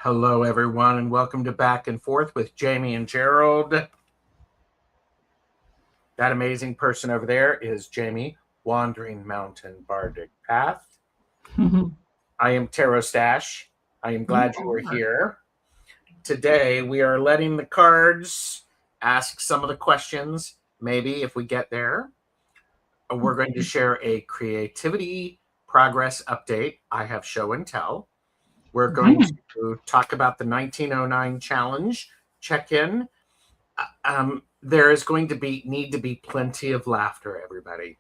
Hello, everyone, and welcome to Back and Forth with Jaime and Gerald. That amazing person over there is Jaime, Wandering Mountain Bardic Path. I am TarotStache. I am glad you are here. Today, we are letting the cards ask some of the questions, maybe if we get there. We're going to share a creativity progress update. I have show and tell. We're going to talk about the 1909 challenge check-in. There is going to need to be plenty of laughter, everybody.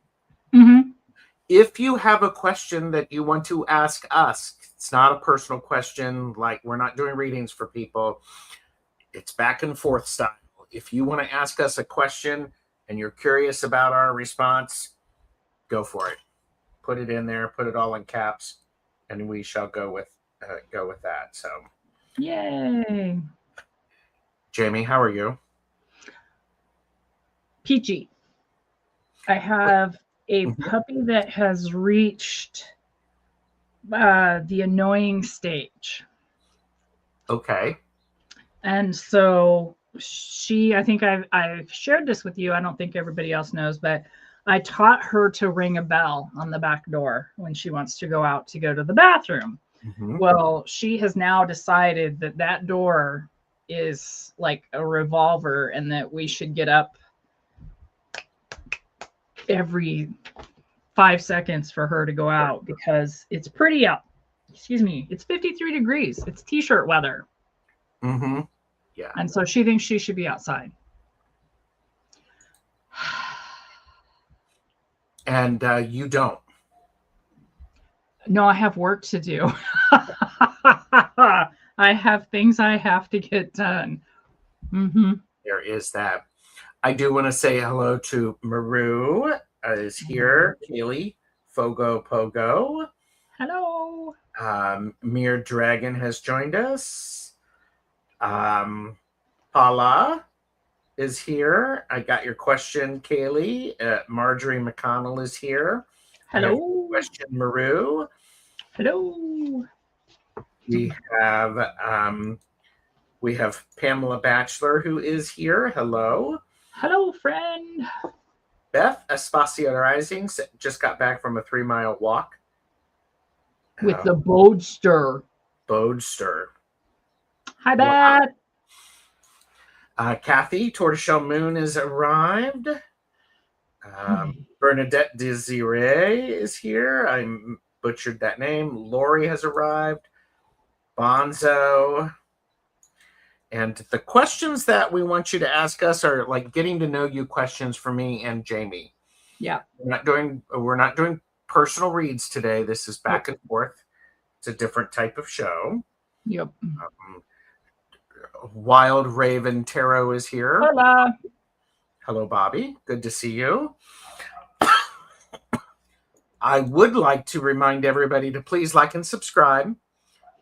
If you have a question that you want to ask us, it's not a personal question, like we're not doing readings for people. It's back and forth style. If you want to ask us a question and you're curious about our response, go for it. Put it in there, put it all in caps, and we shall go with that. So, yay. Jaime, how are you? Peachy. I have a puppy that has reached the annoying stage. Okay. And so I think I've shared this with you. I don't think everybody else knows, but I taught her to ring a bell on the back door when she wants to go out to go to the bathroom. Well, she has now decided that that door is like a revolver and that we should get up every 5 seconds for her to go out because it's pretty out. Excuse me. It's 53 degrees. It's t-shirt weather. Yeah. And so she thinks she should be outside. And you don't. No, I have work to do. I have things I have to get done. There is that. I do want to say hello to Maru is here. Kaylee, Fogo Pogo. Hello. Mere Dragon has joined us. Paula is here. I got your question, Kaylee. Marjorie McConnell is here. Hello. Question, Maru. Hello. We have Pamela Batchelor who is here. Hello. Hello, friend. Beth Espacio Rising just got back from a 3-mile walk. With the Bodester. Hi, Beth. Kathy, Tortoiseshell Moon has arrived. Bernadette Desiree is here. I butchered that name. Lori has arrived. Bonzo. And the questions that we want you to ask us are like getting to know you questions for me and Jaime. Yeah. We're not doing personal reads today. This is back and forth. It's a different type of show. Yep. Wild Raven Tarot is here. Hola. Hello, Bobby. Good to see you. I would like to remind everybody to please like and subscribe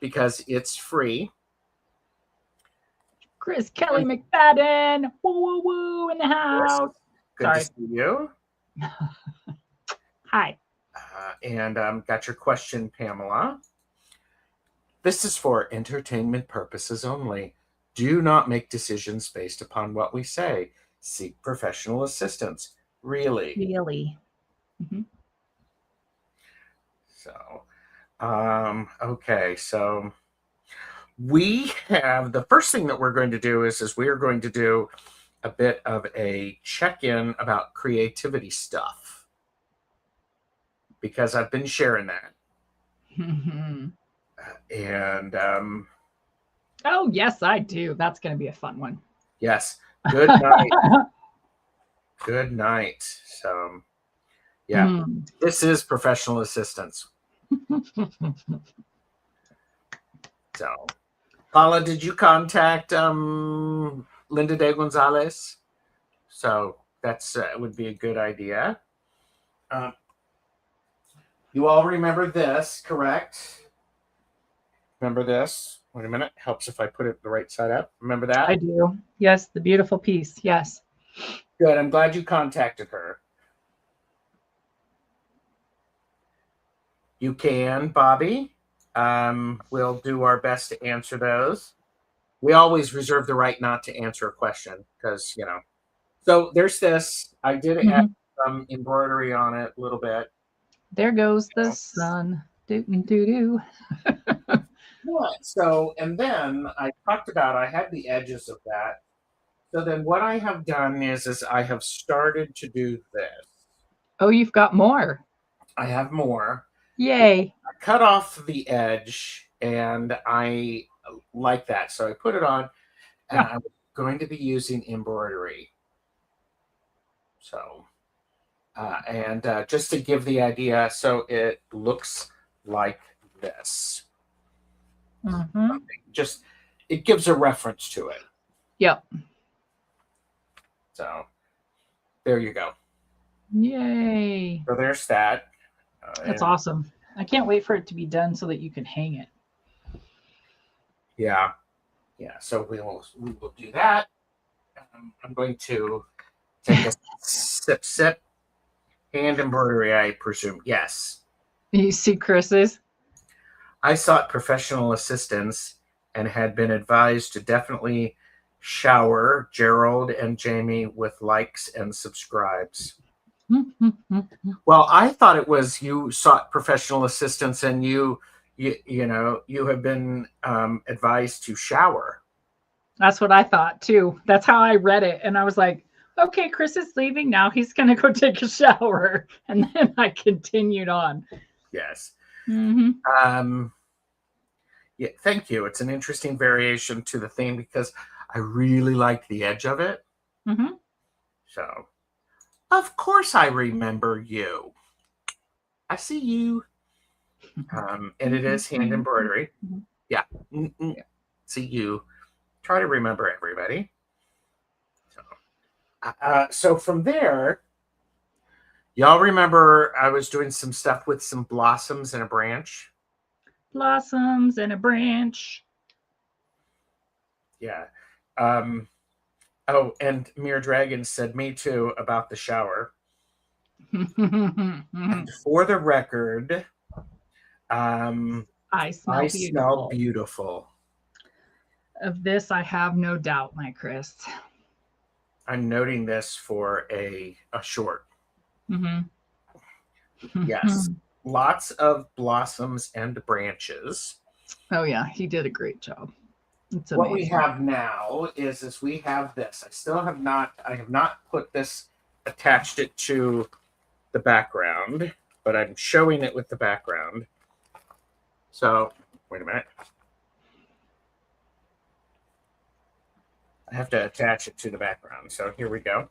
because it's free. Chris Kelly McFadden. Woo, woo, woo in the house. Good to see you. Hi. And got your question, Pamela. This is for entertainment purposes only. Do not make decisions based upon what we say. Seek professional assistance. Really. So, okay. So we have the first thing that we're going to do is we are going to do a bit of a check-in about creativity stuff because I've been sharing that. And oh yes, I do. That's going to be a fun one. Yes. Good night. Good night. So yeah, this is professional assistance. So Paula, did you contact Linda de Gonzalez? So that's would be a good idea. You all remember this, correct? Remember this? Wait a minute. Helps if I put it the right side up. Remember that? I do. Yes, the beautiful piece. Yes. Good. I'm glad you contacted her. You can, Bobby. We'll do our best to answer those. We always reserve the right not to answer a question because, you know. So there's this. I did add some embroidery on it a little bit. There goes the sun. Do. So, and then I talked about, I had the edges of that. So then what I have done is I have started to do this. Oh, you've got more. I have more. Yay. I cut off the edge and I like that. So I put it on and I'm going to be using embroidery. So, just to give the idea, so it looks like this. Just, it gives a reference to it. Yep. So, there you go. Yay. So there's that. That's awesome. I can't wait for it to be done so that you can hang it. Yeah. Yeah. So we will do that. I'm going to take a sip. Hand embroidery, I presume. Yes. You see Chris's? I sought professional assistance and had been advised to definitely shower Gerald and Jaime with likes and subscribes. Well, I thought it was you sought professional assistance and you have been advised to shower. That's what I thought too. That's how I read it. And I was like, okay, Chris is leaving now. He's going to go take a shower. And then I continued on. Yes. Mm-hmm. Yeah, thank you. It's an interesting variation to the theme because I really like the edge of it. Mm-hmm. So, of course I remember you. I see you. And it is hand embroidery. Yeah. See you. Try to remember everybody. So from there, y'all remember I was doing some stuff with some blossoms and a branch? Blossoms and a branch. Yeah. Oh, and Mere Dragon said me too about the shower. And for the record, I smell beautiful. Of this, I have no doubt, my Chris. I'm noting this for a short. Yes. Lots of blossoms and branches. Oh, yeah. He did a great job. It's amazing. What we have now is we have this. I have not put this, attached it to the background, but I'm showing it with the background. So, wait a minute. I have to attach it to the background. So here we go.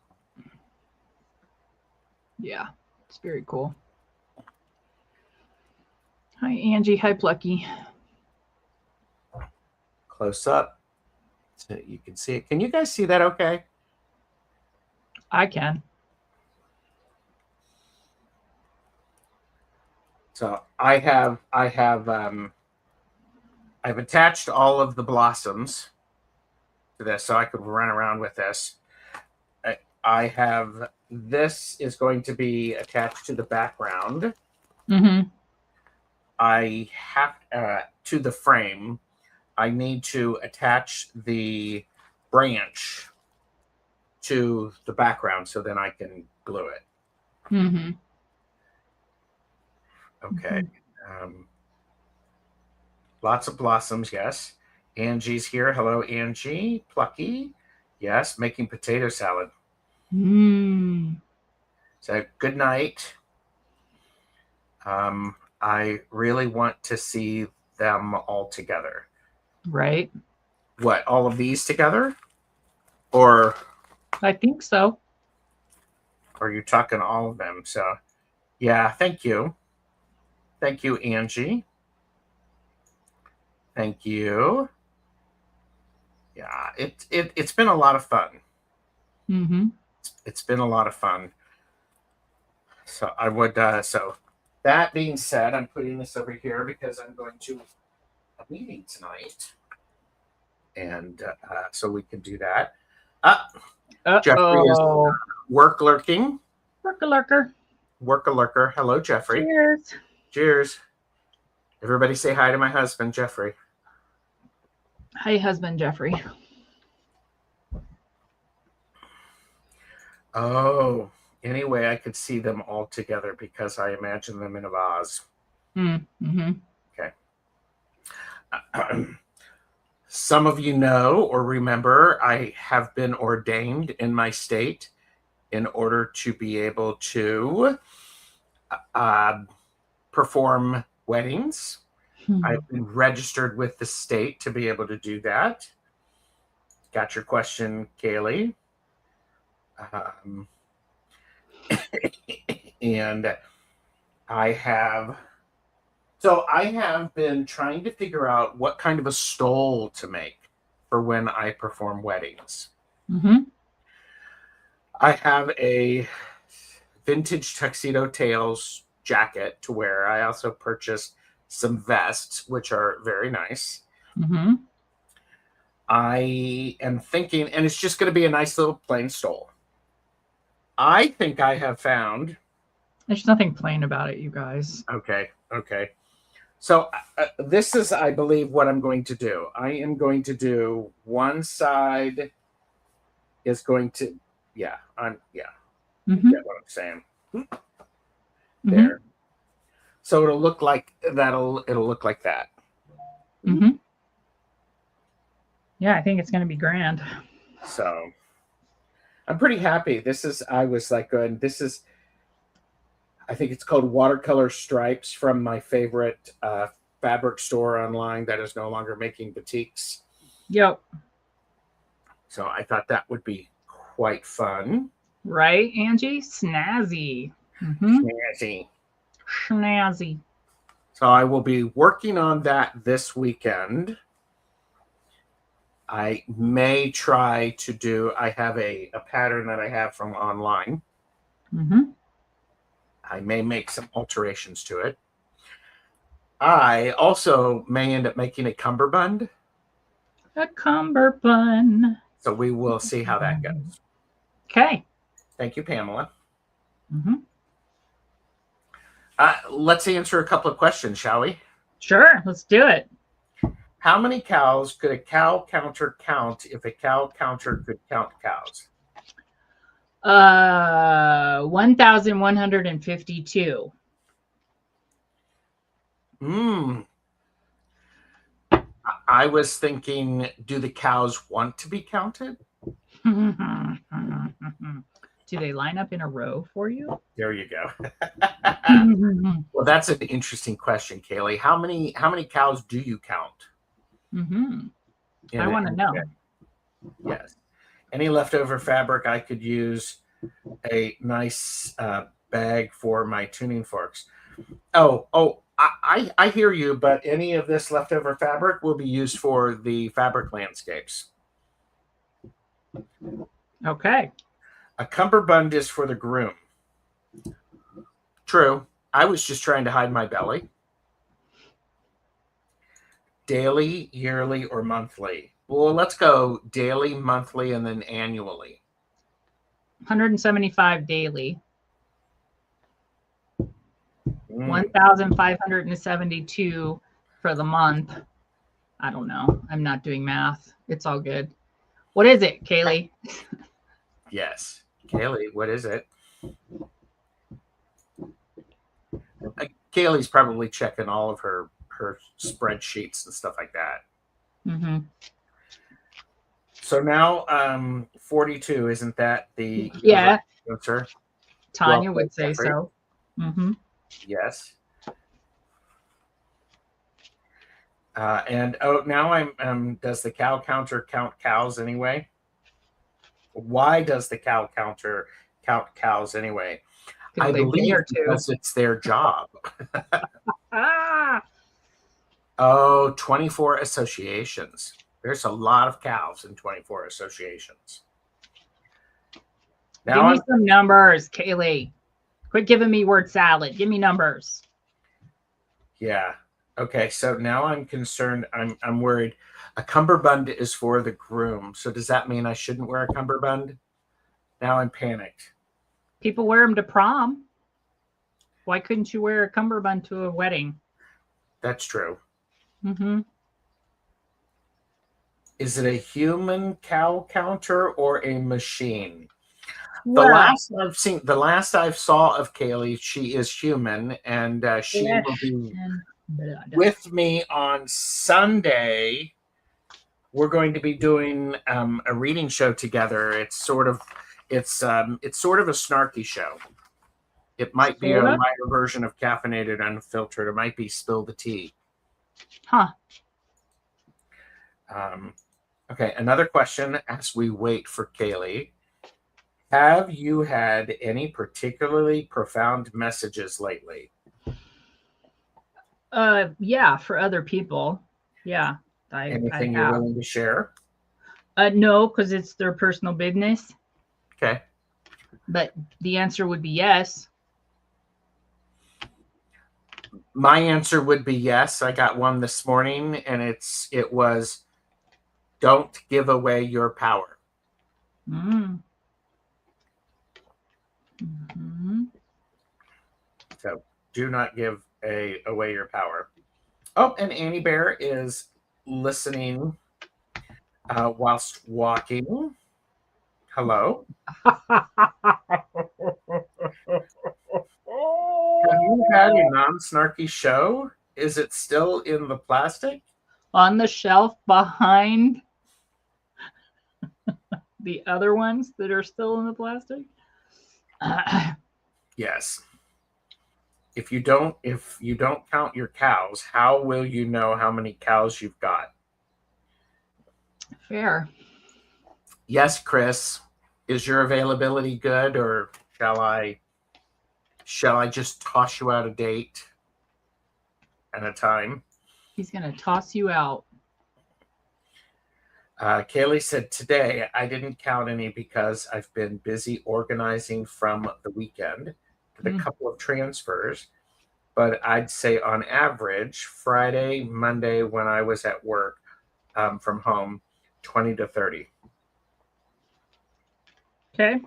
Yeah, it's very cool. Hi, Angie. Hi, Plucky. Close up so you can see it. Can you guys see that okay? I can. So I've attached all of the blossoms to this so I could run around with this. I have, this is going to be attached to the background. I have to the frame. I need to attach the branch to the background so then I can glue it. Okay. Lots of blossoms, yes. Angie's here. Hello, Angie. Plucky. Yes, making potato salad. So good night. I really want to see them all together. Right. What, all of these together? Or I think so. Or are you talking all of them? So yeah, thank you. Thank you, Angie. Thank you. Yeah, it's been a lot of fun. It's been a lot of fun. So I would so that being said, I'm putting this over here because I'm going to a meeting tonight. And so we can do that. Jeffrey is work lurking. Work-a-lurker. Work-a-lurker. Hello, Jeffrey. Cheers. Cheers. Everybody say hi to my husband, Jeffrey. Hi, husband Jeffrey. Oh, anyway, I could see them all together because I imagine them in a vase. Mm-hmm. Okay. Some of you know or remember I have been ordained in my state in order to be able to perform weddings. I've been registered with the state to be able to do that. Got your question, Kaylee. And I have been trying to figure out what kind of a stole to make for when I perform weddings. Mm-hmm. I have a vintage tuxedo tails jacket to wear. I also purchased some vests, which are very nice. Mm-hmm. I am thinking, and it's just going to be a nice little plain stole. I think I have found. There's nothing plain about it, you guys. Okay. So this is, I believe, what I'm going to do. I am going to do one side is going to, Mm-hmm. you get what I'm saying. There. So it'll look like that'll. It'll look like that. Mm-hmm. Yeah, I think it's going to be grand. So I'm pretty happy. I was like going, I think it's called Watercolor Stripes from my favorite fabric store online that is no longer making boutiques. Yep. So I thought that would be quite fun. Right, Angie? Snazzy. Mm-hmm. Snazzy. So I will be working on that this weekend. I may try to do, I have a pattern that I have from online. Mm-hmm. I may make some alterations to it. I also may end up making a cummerbund. A cummerbund. So we will see how that goes. Okay. Thank you, Pamela. Mm-hmm. Let's answer a couple of questions, shall we? Sure, let's do it. How many cows could a cow counter count if a cow counter could count cows? 1,152. I was thinking, do the cows want to be counted? Do they line up in a row for you? There you go. Well, that's an interesting question, Kaylee. How many cows do you count? I want to know. Yes. Any leftover fabric, I could use a nice bag for my tuning forks. I hear you, but any of this leftover fabric will be used for the fabric landscapes. Okay. A cummerbund is for the groom. True. I was just trying to hide my belly. Daily, yearly, or monthly? Well, let's go daily, monthly, and then annually. 175 daily. 1,572 for the month. I don't know. I'm not doing math. It's all good. What is it, Kaylee? Yes. Kaylee, what is it? Kaylee's probably checking all of her spreadsheets and stuff like that. Mm-hmm. So now 42, isn't that the answer? Tanya would say so. Mm-hmm. Yes. And now I'm does the cow counter count cows anyway? Why does the cow counter count cows anyway? I believe because it's their job. 24 associations. There's a lot of cows in 24 associations. Now give me some numbers, Kaylee. Quit giving me word salad. Give me numbers. Yeah. Okay. So now I'm concerned. I'm worried. A cummerbund is for the groom. So does that mean I shouldn't wear a cummerbund? Now I'm panicked. People wear them to prom. Why couldn't you wear a cummerbund to a wedding? That's true. Mm-hmm. Is it a human cow counter or a machine? Well, The last I've saw of Kaylee, she is human, and she will flesh be and blood. with me on Sunday. We're going to be doing a reading show together. It's sort of a snarky show. It might be a Sorta? lighter version of Caffeinated Unfiltered. It might be Spill the Tea. Huh. Okay, another question as we wait for Kaylee. Have you had any particularly profound messages lately? Yeah, for other people. Yeah, I Anything you're have. willing to share? No, because it's their personal business. Okay. But the answer would be yes. My answer would be yes. I got one this morning, and it was, don't give away your power. Mm. Mm-hmm. So do not give away your power. Oh, and Annie Bear is listening whilst walking. Hello. Have you had a non-snarky show? Is it still in the plastic? On the shelf behind the other ones that are still in the plastic. Yes. If you don't count your cows, how will you know how many cows you've got? Fair. Yes, Chris. Is your availability good, or shall I just toss you out a date and a time? He's going to toss you out. Kaylee said, today I didn't count any because I've been busy organizing from the weekend with a couple of transfers. But I'd say on average, Friday, Monday, when I was at work from home, 20 to 30. Okay.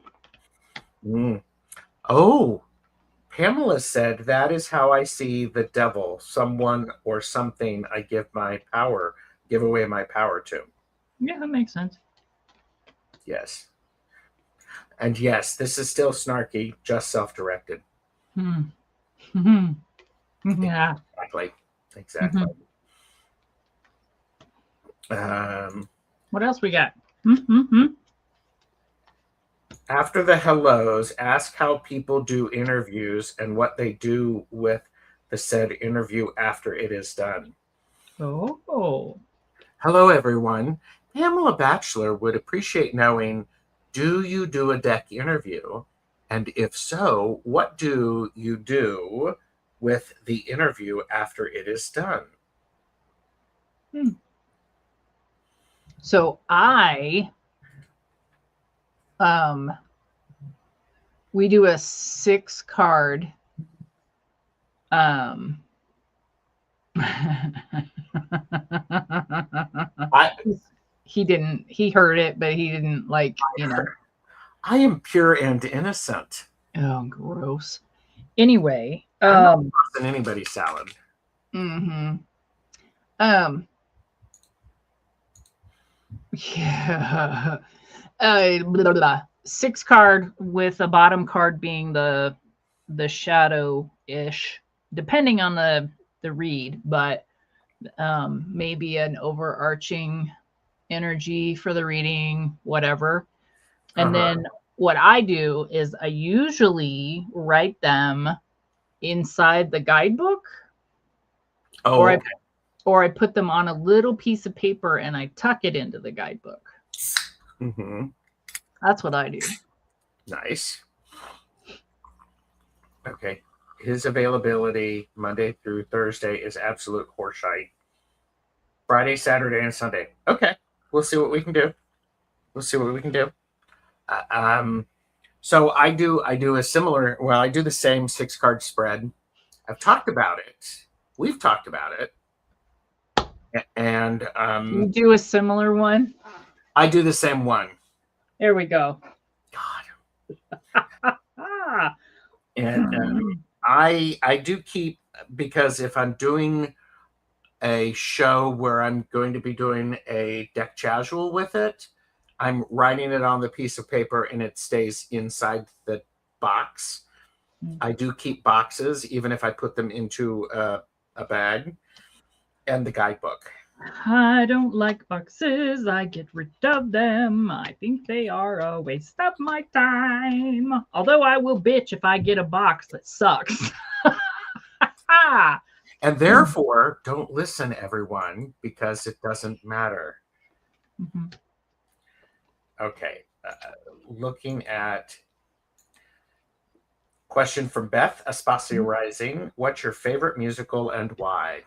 Oh, Pamela said, that is how I see the devil, someone or something I give away my power to. Yeah, that makes sense. Yes. And yes, this is still snarky, just self-directed. Mm-hmm. Yeah. Exactly. What else we got? Mm-hmm. After the hellos, ask how people do interviews and what they do with the said interview after it is done. Oh. Hello, everyone. Pamela Batchelor would appreciate knowing, do you do a deck interview? And if so, what do you do with the interview after it is done? So we do a 6-card he heard it, but he didn't I am pure and innocent. Oh, gross. Anyway, I'm not tossing anybody's salad. Yeah. Blah, blah. 6-card with a bottom card being the shadow-ish, depending on the read, but maybe an overarching energy for the reading, whatever. And then what I do is I usually write them inside the guidebook. Oh, or I put them on a little piece of paper and I tuck it into the guidebook. Mm-hmm. That's what I do. Nice. Okay. His availability Monday through Thursday is absolute horseshite. Friday, Saturday, and Sunday. Okay. We'll see what we can do. So I do a similar, I do the same 6-card spread. I've talked about it. We've talked about it. And you do a similar one? I do the same one. There we go. God. And I do keep, because if I'm doing a show where I'm going to be doing a deck casual with it. I'm writing it on the piece of paper and it stays inside the box. I do keep boxes, even if I put them into a bag, and the guidebook. I don't like boxes. I get rid of them. I think they are a waste of my time. Although I will bitch if I get a box that sucks. And therefore, don't listen, everyone, because it doesn't matter. Mm-hmm. Okay. Looking at question from Beth Espacio Rising. What's your favorite musical and why?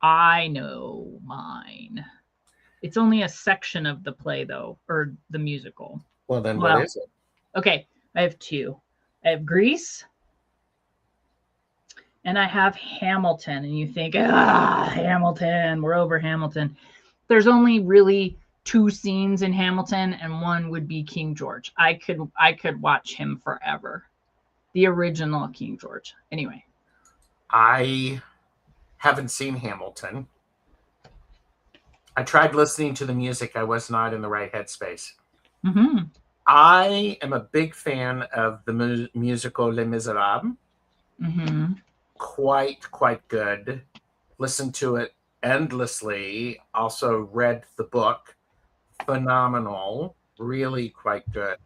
I know mine. It's only a section of the play, though, or the musical. Well, then what is it? Okay, I have two. I have Grease, and I have Hamilton. And you think, Hamilton, we're over Hamilton. There's only really two scenes in Hamilton, and one would be King George. I could watch him forever. The original King George. Anyway. I haven't seen Hamilton. I tried listening to the music. I was not in the right headspace. Mm-hmm. I am a big fan of the musical Les Miserables. Mm-hmm. Quite good. Listened to it endlessly. Also read the book. Phenomenal. Really quite good.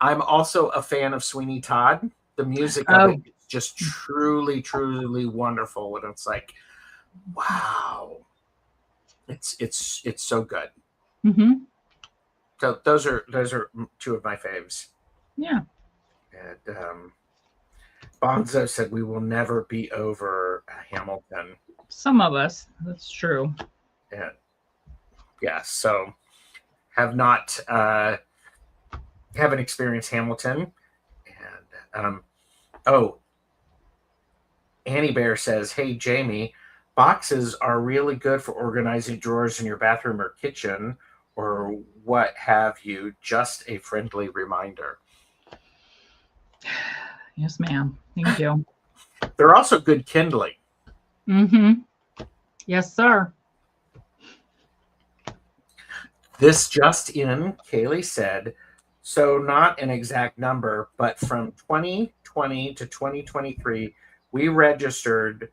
I'm also a fan of Sweeney Todd. The music of it is just truly wonderful. And it's like, wow. It's so good. Mm-hmm. So those are two of my faves. Yeah. And Bonzo said we will never be over Hamilton. Some of us. That's true. And yeah, so haven't experienced Hamilton. And Annie Bear says, hey Jamie, boxes are really good for organizing drawers in your bathroom or kitchen or what have you. Just a friendly reminder. Yes, ma'am. Thank you. They're also good kindling. Mm-hmm. Yes, sir. This just in, Kaylee said, so not an exact number, but from 2020 to 2023, we registered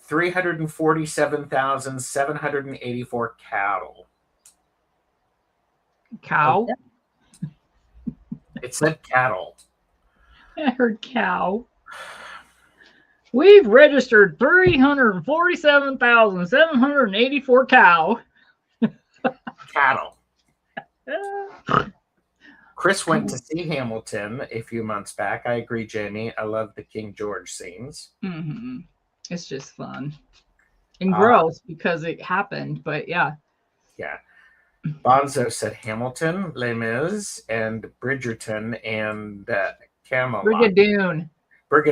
347,784 cattle. Cow? Okay. It said cattle. I heard cow. We've registered 347,784 cow. Cattle. Chris went to see Hamilton a few months back. I agree, Jamie. I love the King George scenes. Mm-hmm. It's just fun. And gross because it happened, but yeah. Yeah. Bonzo said Hamilton, Les Mis, and Bridgerton, and Camelot. Brigadoon. Brig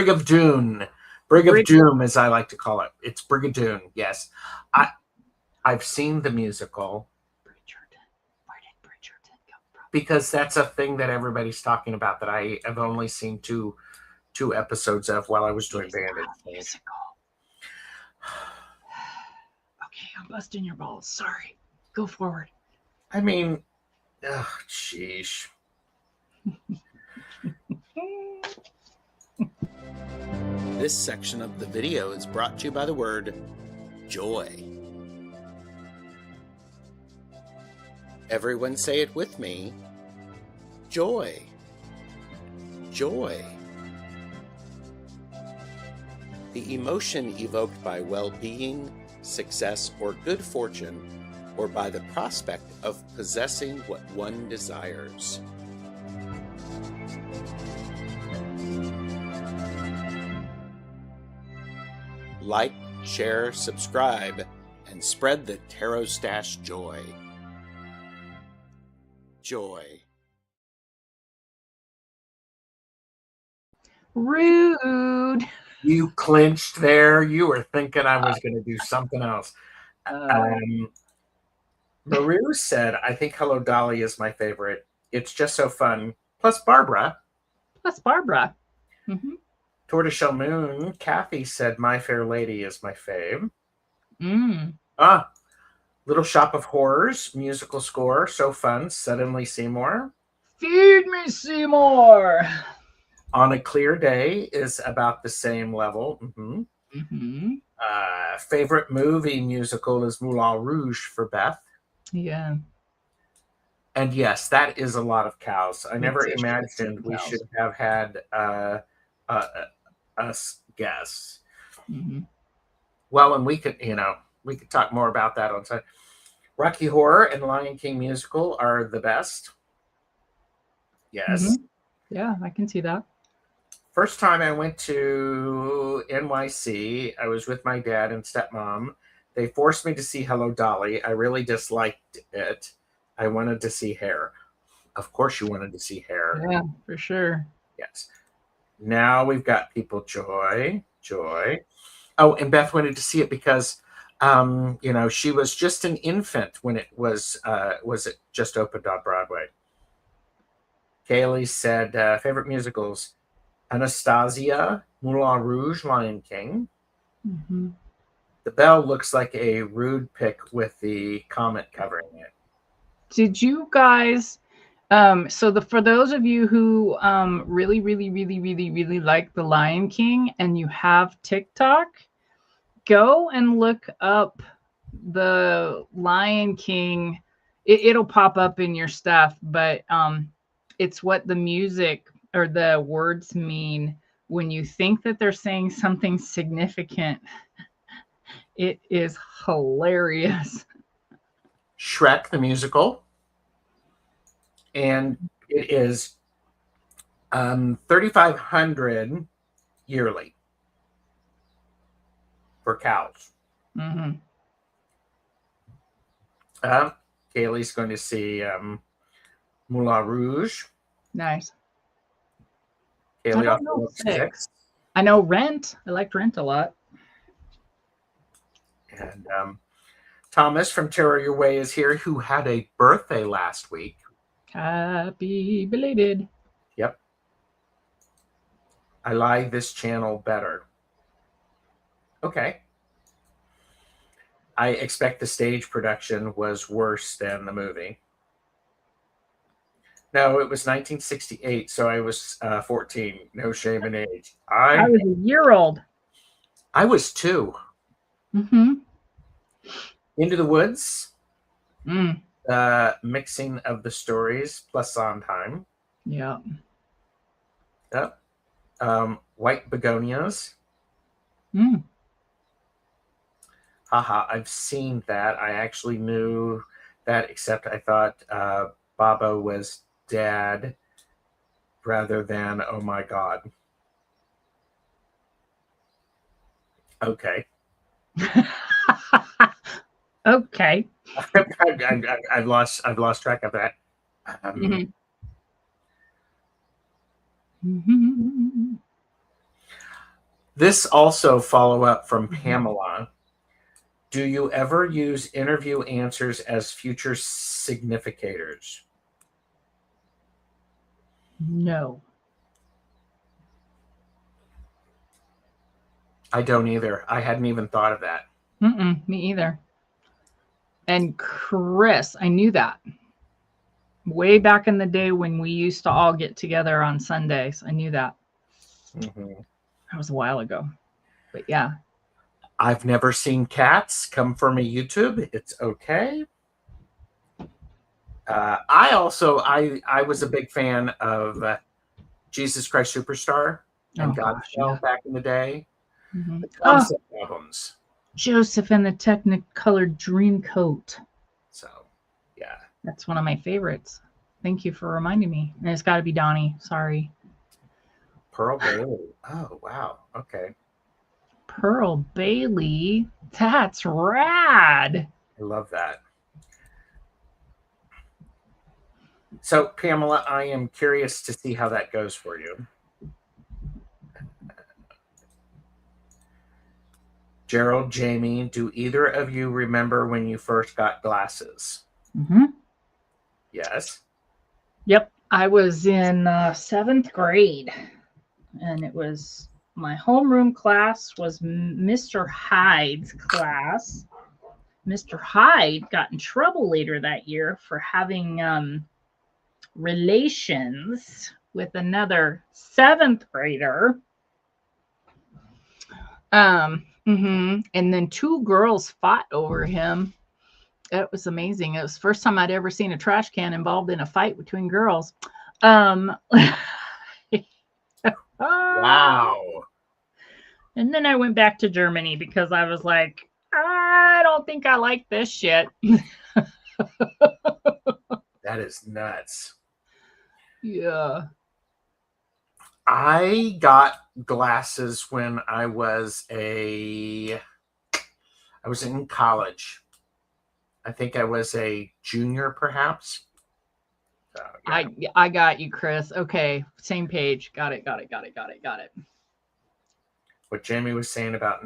of Doom, as I like to call it. It's Brigadoon. Yes, I've seen the musical. Bridgerton. Where did Bridgerton come from? Because that's a thing that everybody's talking about that I have only seen two episodes of while I was doing Bandage. Musical. Okay, I'm busting your balls. Sorry. Go forward. I mean, sheesh. This section of the video is brought to you by the word joy. Everyone say it with me. Joy. Joy. The emotion evoked by well-being, success, or good fortune, or by the prospect of possessing what one desires. Like, share, subscribe, and spread the TarotStache joy. Joy. Rude. You clinched there. You were thinking I was going to do something else. Maru said, I think Hello Dolly is my favorite. It's just so fun. Plus Barbara. Mm-hmm. Tortoiseshell Moon, Kathy said My Fair Lady is my fave. Mm. Little Shop of Horrors, musical score, so fun. Suddenly Seymour. Feed me, Seymour. On a Clear Day is about the same level. Favorite movie musical is Moulin Rouge for Beth. Yeah. And yes, that is a lot of cows. I never It's a shit ton imagined of we cows. should have had us guests. Well, and we could talk more about that on Sunday. Rocky Horror and Lion King musical are the best. Yes. Yeah, I can see that. First time I went to NYC, I was with my dad and stepmom. They forced me to see Hello Dolly. I really disliked it. I wanted to see Hair. Of course you wanted to see Hair. Yeah, for sure. Yes. Now we've got People Joy. Oh, and Beth wanted to see it because she was just an infant when it it just opened on Broadway. Kaylee said favorite musicals: Anastasia, Moulin Rouge, Lion King. The bell looks like a rude pic with the comet covering it. Did you guys for those of you who really, really, really, really, really like The Lion King and you have TikTok, go and look up The Lion King. It'll pop up in your stuff, but it's what the music or the words mean when you think that they're saying something significant. It is hilarious. Shrek the musical, and it is $3,500 yearly for cows. Kaylee's going to see Moulin Rouge. Nice. Kaylee also looks 6. I know Rent. I liked Rent a lot. And Thomas from Tarot Your Way is here, who had a birthday last week. Happy belated. Yep. I like this channel better. Okay. I expect the stage production was worse than the movie. No, it was 1968, so I was 14. No shame in age. I was a year old. I was 2. Into the Woods. Mixing of the stories plus Sondheim. Yeah. Yep. White Begonias. Haha, I've seen that. I actually knew that, except I thought Baba was Dad rather than Oh My God. Okay. Okay. I've lost track of that. This also follow up from Pamela. Do you ever use interview answers as future significators? No. I don't either. I hadn't even thought of that. Me either. And Chris, I knew that. Way back in the day when we used to all get together on Sundays. I knew that. That was a while ago. But yeah. I've never seen Cats. Come from a YouTube. It's okay. I was a big fan of Jesus Christ Superstar and Godspell back in the day. The concept albums. Joseph and the Technicolor Dreamcoat. So, yeah. That's one of my favorites. Thank you for reminding me. And it's got to be Donnie. Sorry. Pearl Bailey. Oh, wow. Okay. Pearl Bailey. That's rad. I love that. So, Pamela, I am curious to see how that goes for you. Gerald, Jamie, do either of you remember when you first got glasses? Yes. Yep. I was in 7th grade, and it was my homeroom class was Mr. Hyde's class. Mr. Hyde got in trouble later that year for having relations with another 7th grader. And then 2 girls fought over him. It was amazing. It was the first time I'd ever seen a trash can involved in a fight between girls. Wow. And then I went back to Germany because I was like, I don't think I like this shit. That is nuts. Yeah. I got glasses when I was in college. I think I was a junior, perhaps. So, yeah. I got you, Chris. Okay, same page. Got it. What Jamie was saying about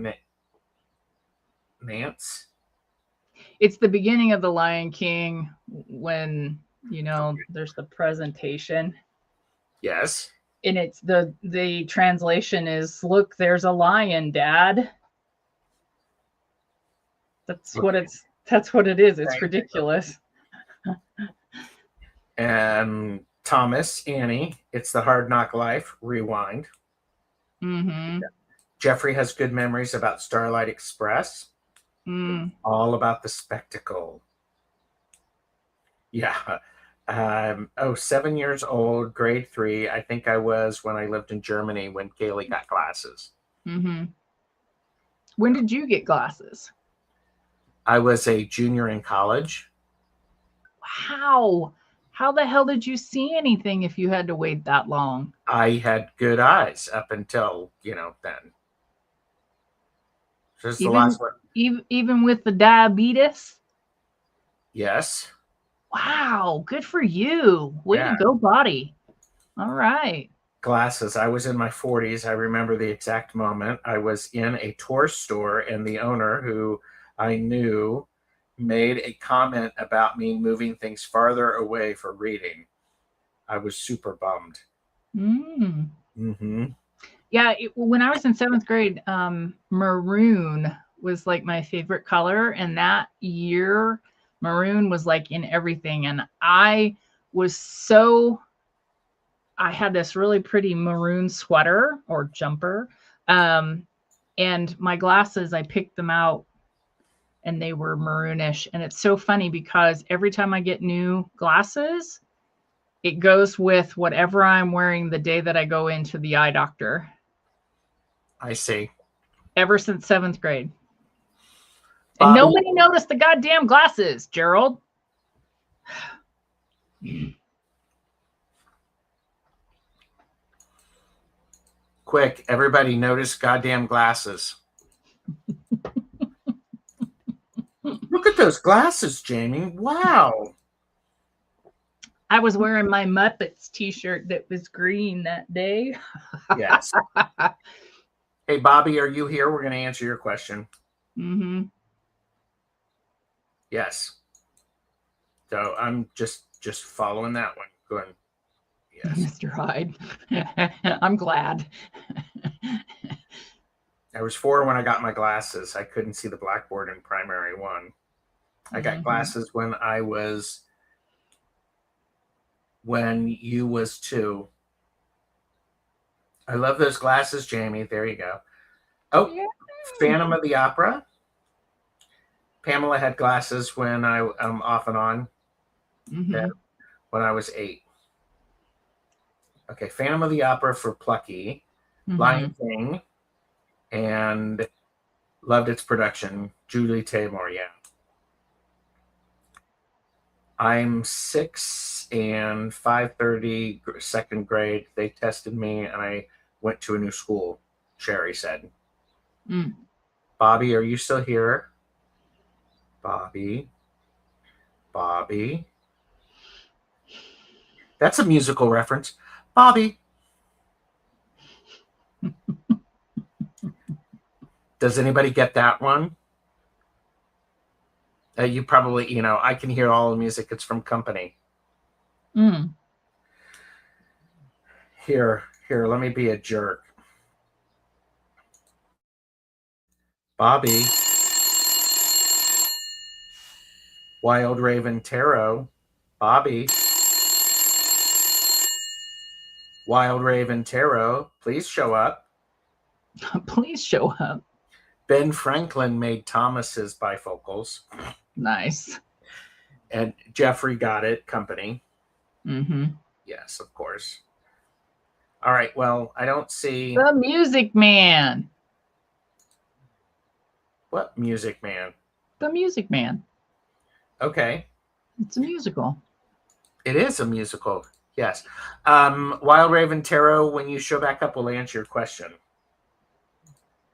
Nance. It's the beginning of The Lion King when, there's the presentation. Yes. And it's the translation is, look, there's a lion, Dad. That's what it is. It's ridiculous. And Thomas, Annie, It's the Hard Knock Life, rewind. Mm-hmm. Jeffrey has good memories about Starlight Express. All about the spectacle. Yeah. 7 years old, grade 3. I think I was when I lived in Germany when Kaylee got glasses. Mm-hmm. When did you get glasses? I was a junior in college. Wow. How the hell did you see anything if you had to wait that long? I had good eyes up until, then. Just the last one. Even with the diabetes? Yes. Wow. Good for you. Way to go, body. All right. Glasses. I was in my 40s. I remember the exact moment. I was in a toy store, and the owner, who I knew, made a comment about me moving things farther away for reading. I was super bummed. Mm-hmm. Yeah, when I was in 7th grade, maroon was like my favorite color. And that year, maroon was like in everything. And I had this really pretty maroon sweater or jumper. And my glasses, I picked them out and they were maroonish. And it's so funny because every time I get new glasses, it goes with whatever I'm wearing the day that I go into the eye doctor. I see. Ever since 7th grade. And nobody noticed the goddamn glasses, Gerald. Quick, everybody notice goddamn glasses. Look at those glasses, Jamie. Wow. I was wearing my Muppets t-shirt that was green that day. Yes. Hey, Bobby, are you here? We're going to answer your question. Mm-hmm. Yes. So I'm just following that one. Going, yes. Mr. Hyde. I'm glad. I was 4 when I got my glasses. I couldn't see the blackboard in primary 1. I got glasses when you was 2. I love those glasses, Jamie. There you go. Oh, yeah. Phantom of the Opera. Pamela had glasses when I off and on. When I was 8. Okay, Phantom of the Opera for Plucky. Lion King. And loved its production. Julie Taymor, yeah. I'm 6 and 5:30, 2nd grade. They tested me and I went to a new school, Sherry said. Bobby, are you still here? Bobby. That's a musical reference. Bobby. Does anybody get that one? You probably, I can hear all the music. It's from Company. Here, let me be a jerk. Bobby. Wild Raven Tarot. Bobby. Wild Raven Tarot, please show up. Please show up. Ben Franklin made Thomas's bifocals. Nice. And Jeffrey got it, company. Mm-hmm. Yes, of course. All right, well, I don't see... The Music Man. What Music Man? The Music Man. Okay. It's a musical. It is a musical, yes. Wild Raven Tarot, when you show back up, we'll answer your question.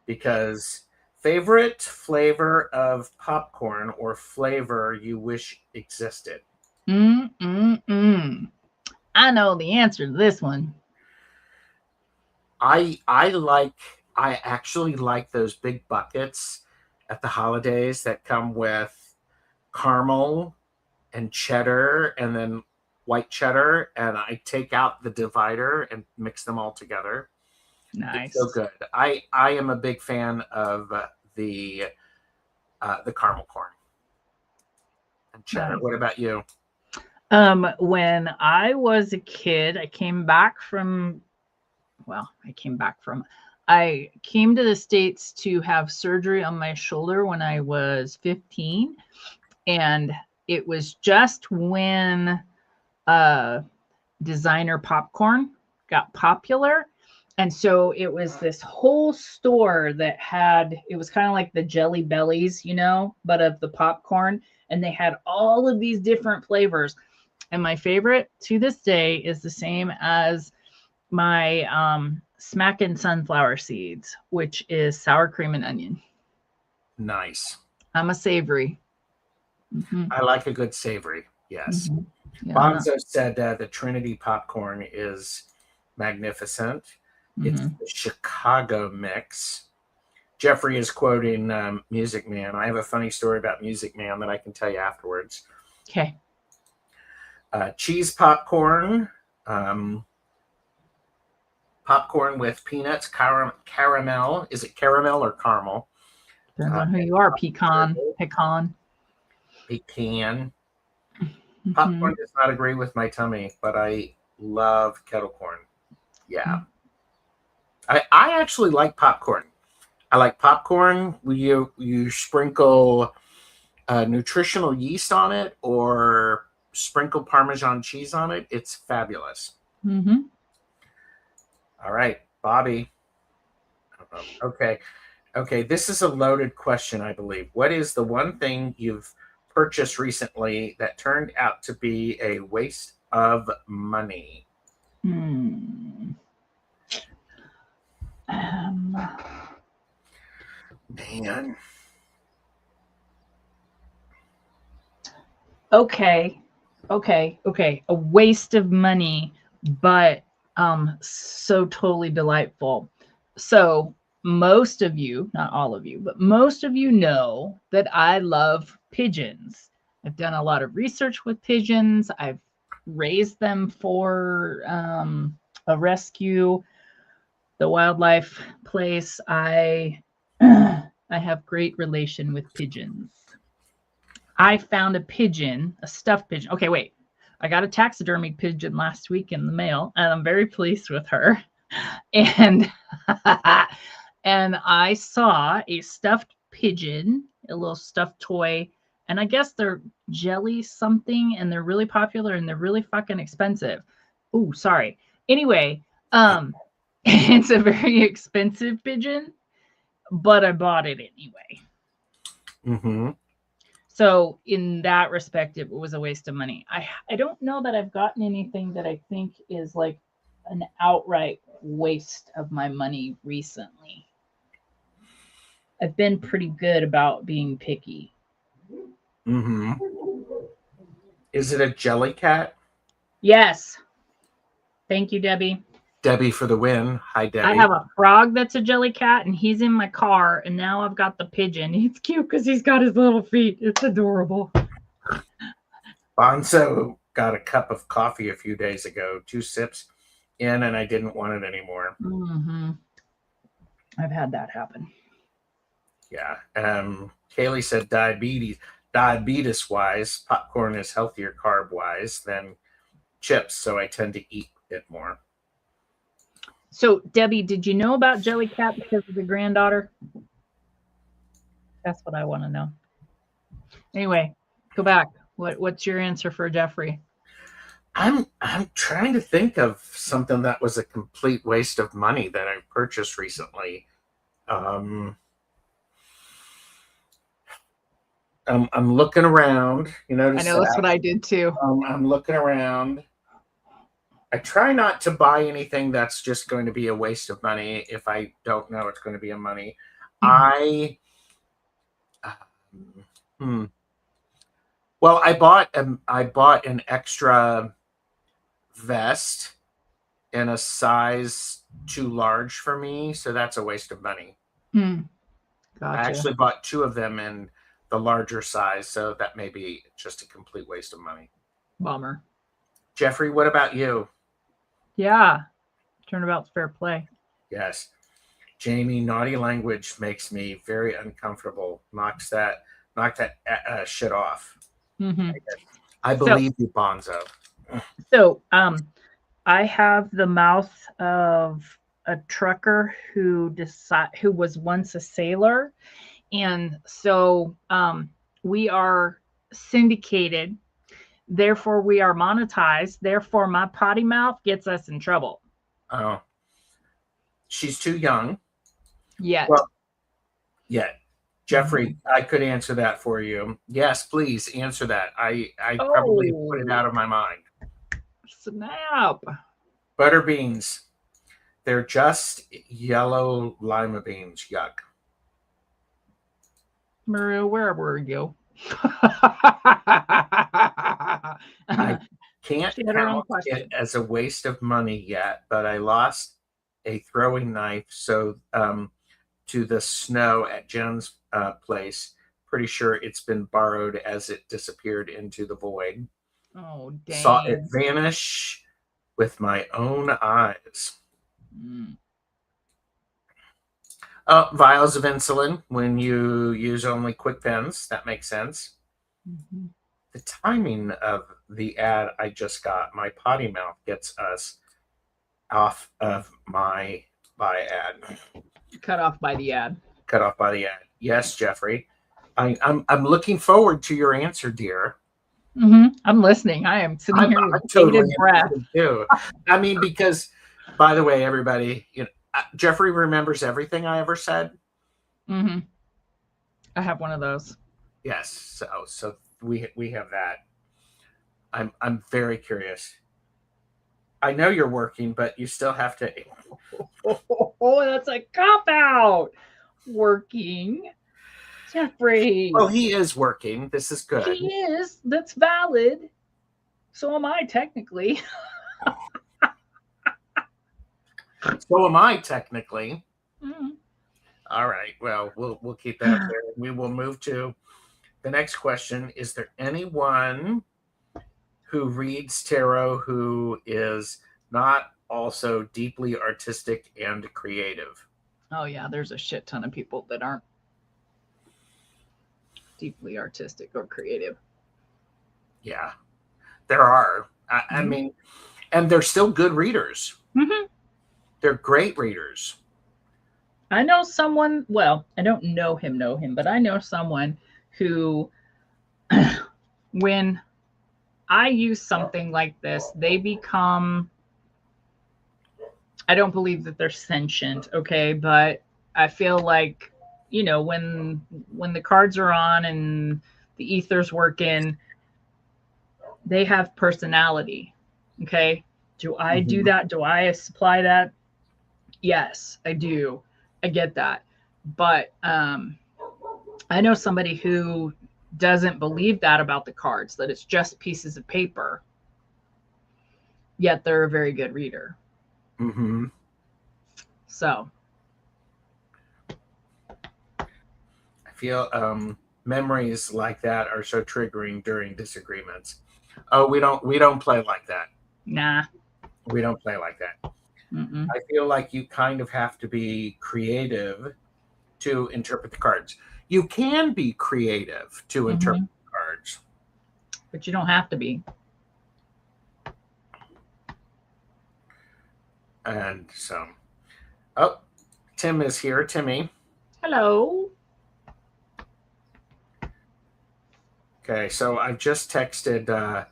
Because favorite flavor of popcorn or flavor you wish existed? I know the answer to this one. I actually like those big buckets at the holidays that come with caramel and cheddar and then white cheddar, and I take out the divider and mix them all together. Nice. It's so good. I am a big fan of the caramel corn and cheddar. Nice. What about you? When I was a kid, I came to the States to have surgery on my shoulder when I was 15. And it was just when designer popcorn got popular. And so it was this whole store that it was kind of like the Jelly Bellies, but of the popcorn. And they had all of these different flavors. And my favorite to this day is the same as my Smackin' Sunflower Seeds, which is sour cream and onion. Nice. I'm a savory. Mm-hmm. I like a good savory, yes. Mm-hmm. Yeah, Bonzo said the Trinity popcorn is magnificent. Mm-hmm. It's the Chicago mix. Jeffrey is quoting Music Man. I have a funny story about Music Man that I can tell you afterwards. Okay. Cheese popcorn. Popcorn with peanuts, caramel. Is it caramel or caramel? Depends on who you are. Pecan. Pecan. Mm-hmm. Popcorn does not agree with my tummy, but I love kettle corn. Yeah. Mm-hmm. I actually like popcorn. I like popcorn. You sprinkle nutritional yeast on it or sprinkle Parmesan cheese on it. It's fabulous. Mm-hmm. All right, Bobby. Okay. This is a loaded question, I believe. What is the one thing you've purchased recently that turned out to be a waste of money? Man. Okay. A waste of money, but so totally delightful. So most of you, not all of you, but most of you know that I love pigeons. I've done a lot of research with pigeons. I've raised them for a rescue, the wildlife place. I have great relation with pigeons. I found a pigeon, a stuffed pigeon. Okay, wait. I got a taxidermy pigeon last week in the mail, and I'm very pleased with her. And and I saw a stuffed pigeon, a little stuffed toy, and I guess they're jelly something, and they're really popular, and they're really fucking expensive. Ooh, sorry. Anyway, it's a very expensive pigeon, but I bought it anyway. Mm-hmm. So in that respect, it was a waste of money. I don't know that I've gotten anything that I think is like an outright waste of my money recently. I've been pretty good about being picky. Mm-hmm. Is it a jelly cat? Yes. Thank you, Debbie. Debbie for the win. Hi, Debbie. I have a frog that's a jelly cat, and he's in my car, and now I've got the pigeon. He's cute because he's got his little feet. It's adorable. Bonzo got a cup of coffee a few days ago, 2 sips in, and I didn't want it anymore. Mm-hmm. I've had that happen. Yeah. Kaylee said diabetes wise, popcorn is healthier carb wise than chips, so I tend to eat it more. So, Debbie, did you know about Jellycat because of the granddaughter? That's what I want to know. Anyway, go back. What's your answer for Jeffrey? I'm trying to think of something that was a complete waste of money that I purchased recently. I'm looking around. You notice I know that's what I did too. I'm looking around. I try not to buy anything that's just going to be a waste of money if I don't know it's going to be a money. I well, I bought an extra vest in a size too large for me, so that's a waste of money. Gotcha. I actually bought 2 of them in the larger size, so that may be just a complete waste of money. Bummer. Jeffrey, what about you? Yeah. Turnabout's fair play. Yes. Jamie, naughty language makes me very uncomfortable. Knocks that shit off. Mm-hmm. I believe you, Bonzo. So, I have the mouth of a trucker who was once a sailor, and so we are syndicated. Therefore, we are monetized. Therefore, my potty mouth gets us in trouble. Oh, she's too young. Yet. Well, yet. Jeffrey, I could answer that for you. Yes, please answer that. I probably put it out of my mind. Snap. Butter beans. They're just yellow lima beans. Yuck. Maria, where were you? I can't count it as a waste of money yet, but I lost a throwing knife to the snow at Jen's place. Pretty sure it's been borrowed as it disappeared into the void. Oh, dang. Saw it vanish with my own eyes. Vials of insulin when you use only quick pens. That makes sense. Mm-hmm. The timing of the ad I just got, my potty mouth gets us off of my ad. Cut off by the ad. Cut off by the ad. Yes, Jeffrey. I'm looking forward to your answer, dear. Mm-hmm. I'm listening. I am sitting here with bated breath. Too. I mean, because, by the way, everybody, Jeffrey remembers everything I ever said. Mm-hmm. I have one of those. Yes. So we have that. I'm very curious. I know you're working, but you still have to. Oh, that's a cop out. Working. Jeffrey. Well, he is working. This is good. He is. That's valid. So am I, technically. So am I, technically. Mm-hmm. All right. Well, we'll keep that there. We will move to the next question. Is there anyone who reads tarot who is not also deeply artistic and creative? Oh, yeah. There's a shit ton of people that aren't deeply artistic or creative. Yeah, there are. I mean, and they're still good readers. Mm-hmm. They're great readers. I know someone, well, I don't know him, but I know someone who, when I use something like this, they become, I don't believe that they're sentient, okay? But I feel like, when the cards are on and the ether's working, they have personality, okay? Do I do that? Do I supply that? Yes, I do. I get that. But I know somebody who doesn't believe that about the cards, that it's just pieces of paper, yet they're a very good reader. Mm-hmm. So I feel memories like that are so triggering during disagreements. Oh, we don't play like that. Nah. We don't play like that. Mm-mm. I feel like you kind of have to be creative to interpret the cards. You can be creative to interpret the cards, but you don't have to be. And so, oh, Tim is here. Timmy. Hello. Okay, so I just texted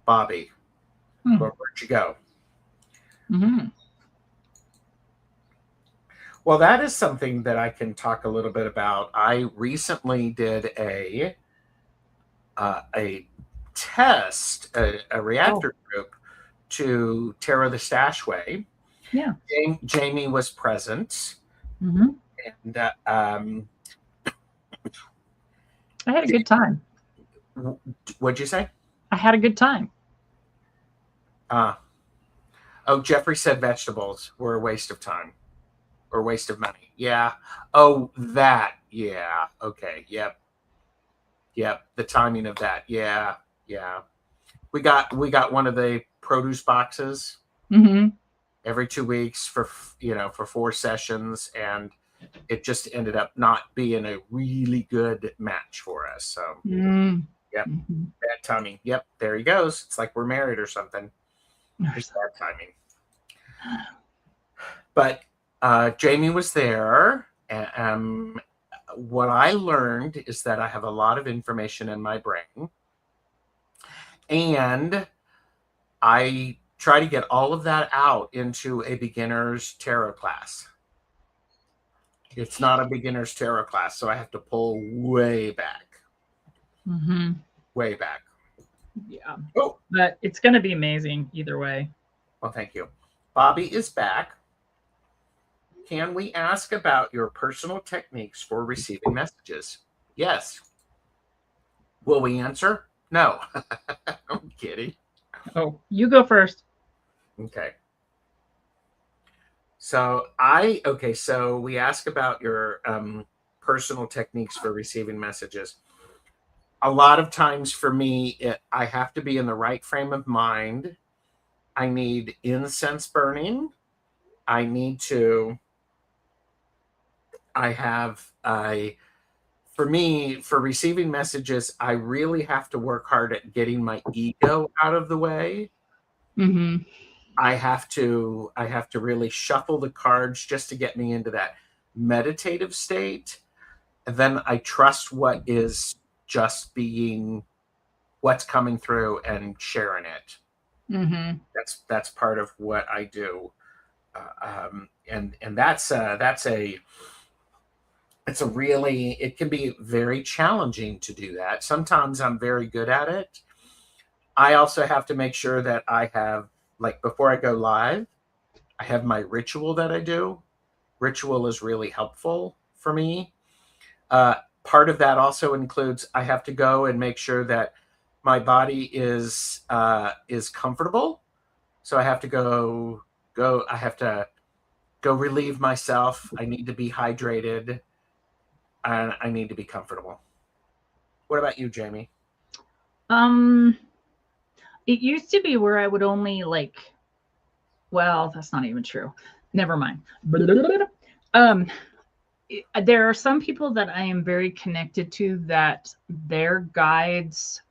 Bobby. Where'd you go? Well, that is something that I can talk a little bit about. I recently did a test, a reactor group to TarotStache way. Yeah. Jaime was present. And I had a good time. What'd you say? I had a good time. Oh, Jeffrey said vegetables were a waste of time or waste of money. Yeah. Oh, that. Yeah. Okay. Yep. The timing of that. Yeah. We got one of the produce boxes every 2 weeks for 4 sessions, and it just ended up not being a really good match for us. So yep, bad timing. Yep, there he goes. It's like we're married or something. It's bad timing. But Jaime was there. What I learned is that I have a lot of information in my brain, and I try to get all of that out into a beginner's tarot class. It's not a beginner's tarot class, so I have to pull way back. Way back. Yeah. Oh, but it's going to be amazing either way. Well, thank you. Bobby is back. Can we ask about your personal techniques for receiving messages? Yes. Will we answer? No. I'm kidding. Oh, you go first. Okay. So we ask about your personal techniques for receiving messages. A lot of times for me, I have to be in the right frame of mind. I need incense burning. For receiving messages, I really have to work hard at getting my ego out of the way. I have to really shuffle the cards just to get me into that meditative state. And then I trust what is just being, what's coming through and sharing it. That's part of what I do. And it can be very challenging to do that. Sometimes I'm very good at it. I also have to make sure that I have, like, before I go live, I have my ritual that I do. Ritual is really helpful for me. Part of that also includes I have to go and make sure that my body is comfortable. So I have to go relieve myself. I need to be hydrated, and I need to be comfortable. What about you, Jaime? It used to be where I would only well, that's not even true. Never mind. There are some people that I am very connected to that their guides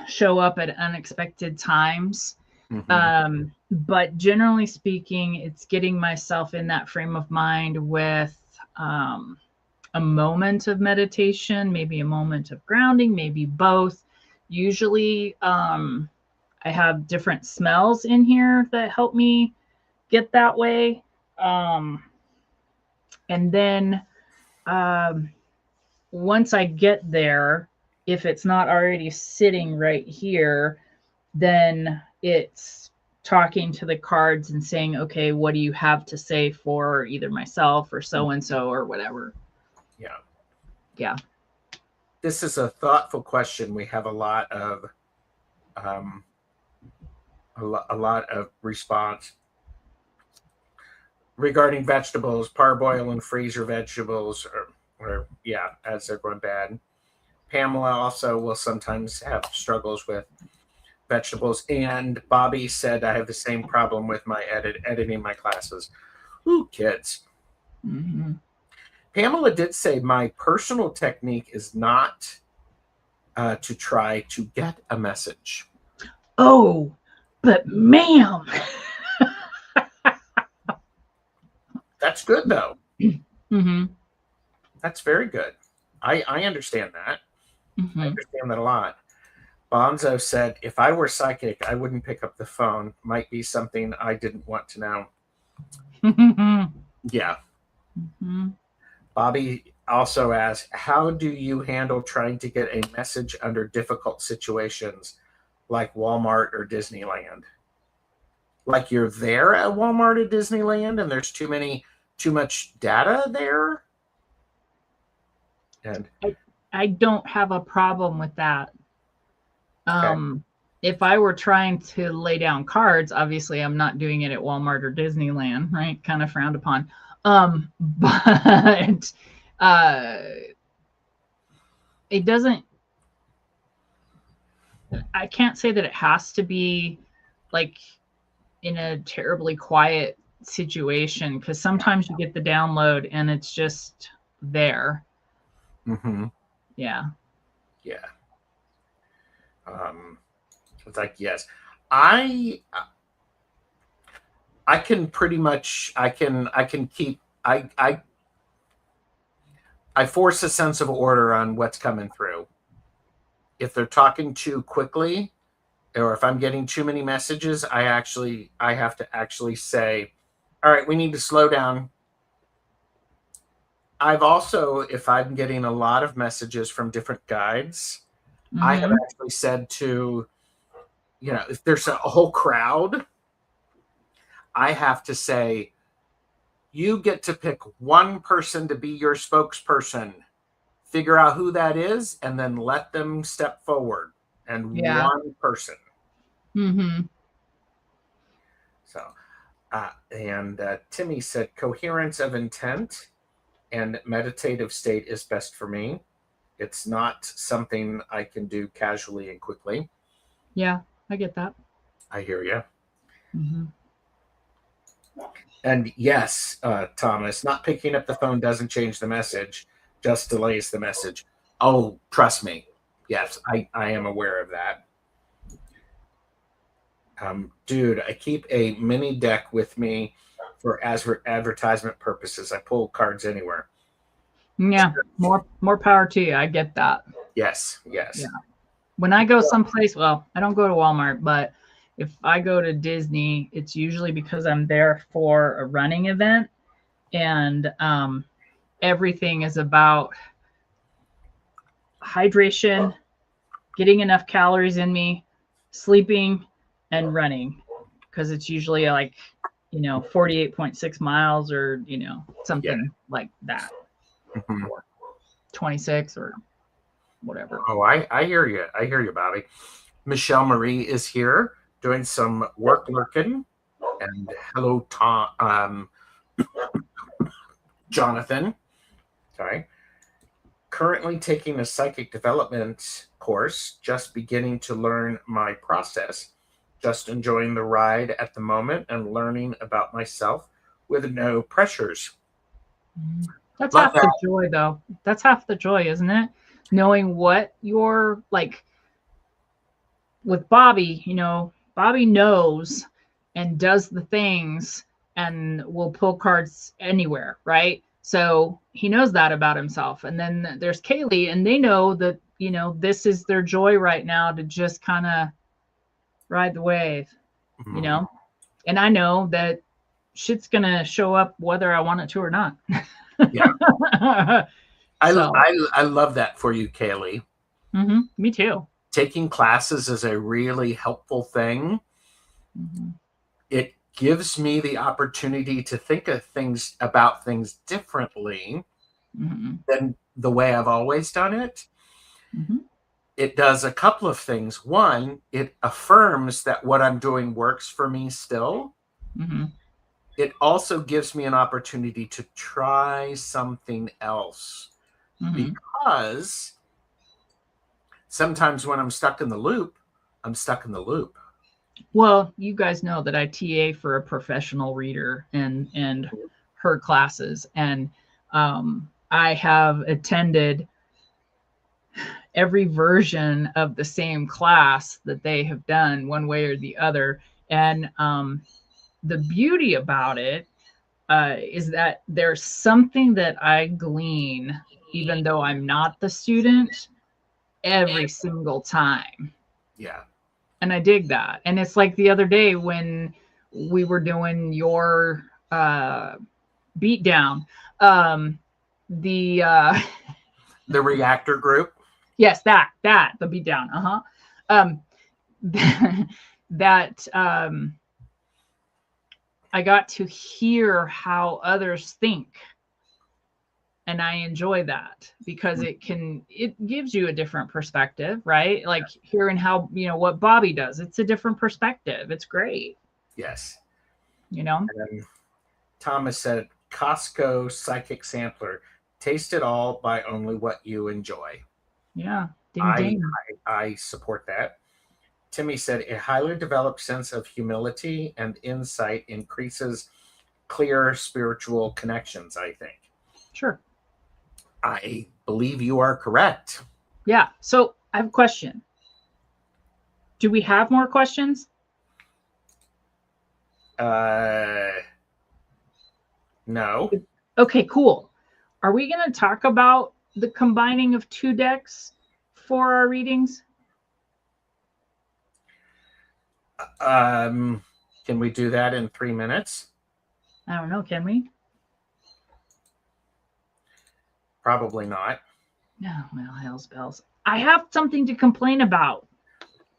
show up at unexpected times. But generally speaking, it's getting myself in that frame of mind with a moment of meditation, maybe a moment of grounding, maybe both. Usually I have different smells in here that help me get that way. And then once I get there, if it's not already sitting right here, then it's talking to the cards and saying, okay, what do you have to say for either myself or so-and-so or whatever? Yeah. This is a thoughtful question. We have a lot of response regarding vegetables, parboil and freeze your vegetables, or as they're going bad. Pamela also will sometimes have struggles with vegetables, and Bobby said I have the same problem with my editing my classes. Ooh, kids. Mm-hmm. Pamela did say my personal technique is not to try to get a message. Oh, but ma'am. That's good, though. Mm-hmm. That's very good. I understand that. Mm-hmm. I understand that a lot. Bonzo said, if I were psychic, I wouldn't pick up the phone. Might be something I didn't want to know. Yeah. Mm-hmm. Bobby also asked, how do you handle trying to get a message under difficult situations like Walmart or Disneyland? Like you're there at Walmart or Disneyland and there's too much data there? And I don't have a problem with that. okay. If I were trying to lay down cards, obviously I'm not doing it at Walmart or Disneyland, right? Kind of frowned upon. But it doesn't, I can't say that it has to be like in a terribly quiet situation, because sometimes you get the download and it's just there. Mm-hmm. Yeah. Yeah. It's like, yes, I can pretty much, I can keep, I force a sense of order on what's coming through. If they're talking too quickly, or if I'm getting too many messages, I have to actually say, all right, we need to slow down. I've also, if I'm getting a lot of messages from different guides, I have actually said to, if there's a whole crowd, I have to say, you get to pick one person to be your spokesperson. Figure out who that is, and then let them step forward. And one person. Mm-hmm. So, and Timmy said, coherence of intent and meditative state is best for me. It's not something I can do casually and quickly. Yeah, I get that. I hear you. Mm-hmm. And yes, Thomas, not picking up the phone doesn't change the message, just delays the message. Oh, trust me. Yes, I am aware of that. Dude, I keep a mini deck with me for advertisement purposes. I pull cards anywhere. Yeah, more power to you. I get that. Yes. Yeah. When I go someplace, well, I don't go to Walmart, but if I go to Disney, it's usually because I'm there for a running event, and everything is about hydration, getting enough calories in me, sleeping, and running, because it's usually like 48.6 miles or something like that. Mm-hmm. 26 or whatever. Oh, I hear you. I hear you, Bobby. Michelle Marie is here doing some work lurking. And hello, Tom, Jonathan. Sorry. Currently taking a psychic development course, just beginning to learn my process. Just enjoying the ride at the moment and learning about myself with no pressures. That's half the joy, though. That's half the joy, isn't it? Knowing what you're like. With Bobby, Bobby knows and does the things and will pull cards anywhere, right? So he knows that about himself. And then there's Kaylee, and they know that, this is their joy right now, to just kind of ride the wave, And I know that shit's going to show up whether I want it to or not. Yeah. I love that for you, Kaylee. Mm-hmm. Me too. Taking classes is a really helpful thing. Mm-hmm. It gives me the opportunity to think about things differently than the way I've always done it. Mm-hmm. It does a couple of things. One, it affirms that what I'm doing works for me still. Mm-hmm. It also gives me an opportunity to try something else, because sometimes when I'm stuck in the loop, I'm stuck in the loop. Well, you guys know that I TA for a professional reader, and her classes, and I have attended every version of the same class that they have done one way or the other. And the beauty about it is that there's something that I glean, even though I'm not the student, every single time. Yeah. And I dig that. And it's like the other day when we were doing your beat down, the the reactor group. Yes, that the beat down. That I got to hear how others think, and I enjoy that because it gives you a different perspective, right? Like hearing how, what Bobby does. It's a different perspective. It's great. Yes. Thomas said, Costco Psychic Sampler. Taste it all, buy only what you enjoy. Yeah. Ding, ding. I support that. Timmy said, a highly developed sense of humility and insight increases clear spiritual connections, I think. Sure. I believe you are correct. Yeah. So I have a question. Do we have more questions? No. Okay, cool. Are we going to talk about the combining of two decks for our readings? Can we do that in 3 minutes? I don't know. Can we? Probably not. No, well, hell's bells. I have something to complain about.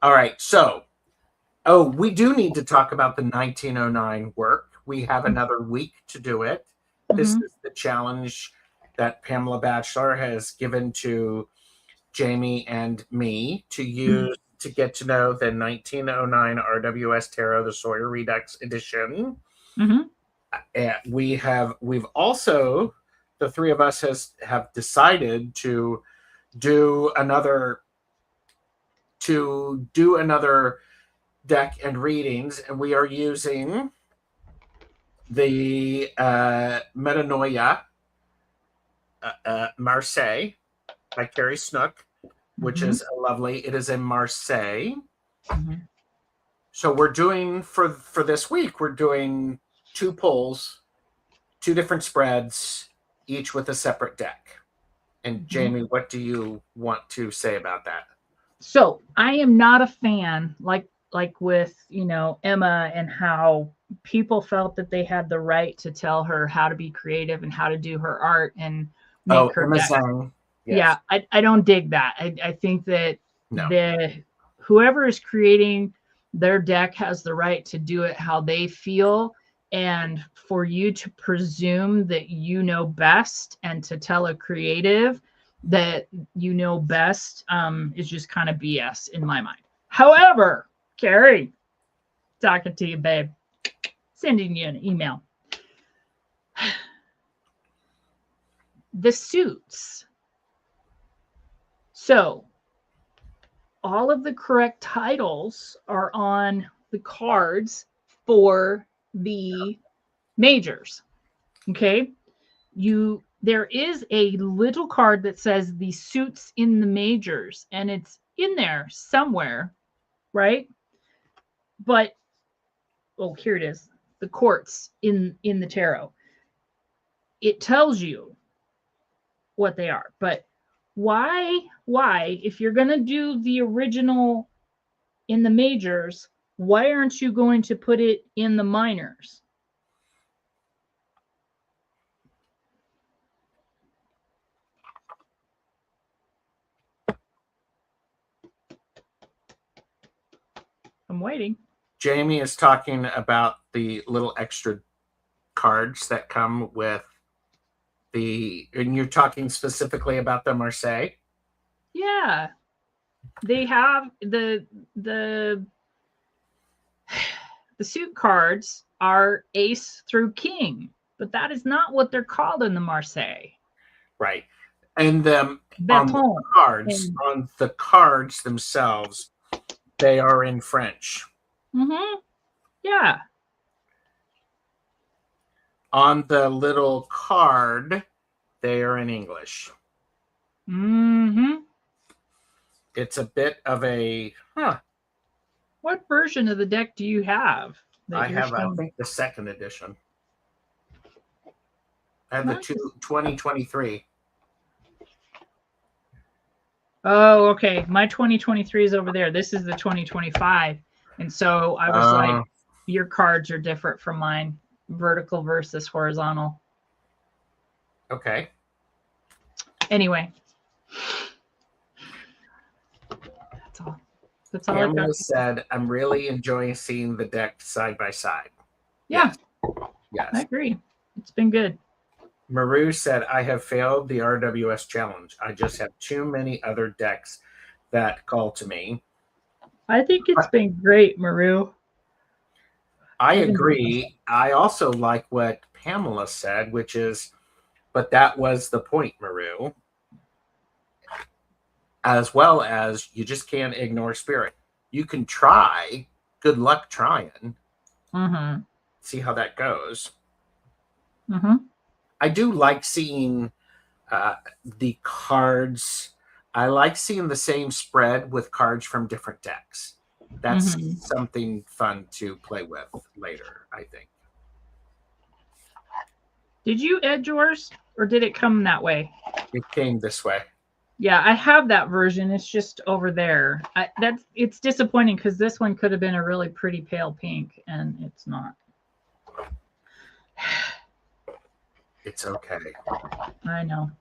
All right. So, we do need to talk about the 1909 work. We have another week to do it. This is the challenge that Pamela Batchelor has given to Jaime and me to use to get to know the 1909 RWS Tarot, the Sawyer Redux edition. And we've also, the three of us have decided to do another deck and readings, and we are using the Metanoia Marseille by Carrie Snook, which is lovely. It is in Marseille. So we're doing for this week, we're doing 2 pulls, 2 different spreads, each with a separate deck. And Jaime, what do you want to say about that? So I am not a fan, like with Emma, and how people felt that they had the right to tell her how to be creative and how to do her art and make her deck. Yes. Yeah, I don't dig that. I think that whoever is creating their deck has the right to do it how they feel, and for you to presume that you know best and to tell a creative that you know best is just kind of BS in my mind. However, Carrie, talking to you, babe, sending you an email. The suits. So all of the correct titles are on the cards for the majors. Okay. There is a little card that says the suits in the majors, and it's in there somewhere, right? But here it is. The courts in the tarot. It tells you what they are, but why if you're going to do the original in the majors, why aren't you going to put it in the minors? I'm waiting. Jaime is talking about the little extra cards that come with and you're talking specifically about the Marseille? Yeah. They have the suit cards are ace through king, but that is not what they're called in the Marseille. Right. And on the cards themselves, they are in French. Yeah. On the little card, they are in English. Mm-hmm. It's a bit of a, What version of the deck do you have? I have, I think, the second edition. I have the 2023. Oh, okay. My 2023 is over there. This is the 2025. And so I was like, your cards are different from mine, vertical versus horizontal. Okay. Anyway. That's all. That's all Pamela said, I'm really enjoying seeing the deck side by side. Yeah. Yes. I agree. It's been good. Maru said, I have failed the RWS challenge. I just have too many other decks that call to me. I think it's been great, Maru. I agree. I also like what Pamela said, which is, but that was the point, Maru. As well as you just can't ignore spirit. You can try. Good luck trying. Mm-hmm. See how that goes. Mm-hmm. I do like seeing the cards. I like seeing the same spread with cards from different decks. That's something fun to play with later, I think. Did you edge yours, or did it come that way? It came this way. Yeah, I have that version. It's just over there. It's disappointing because this one could have been a really pretty pale pink, and it's not. It's okay. I know.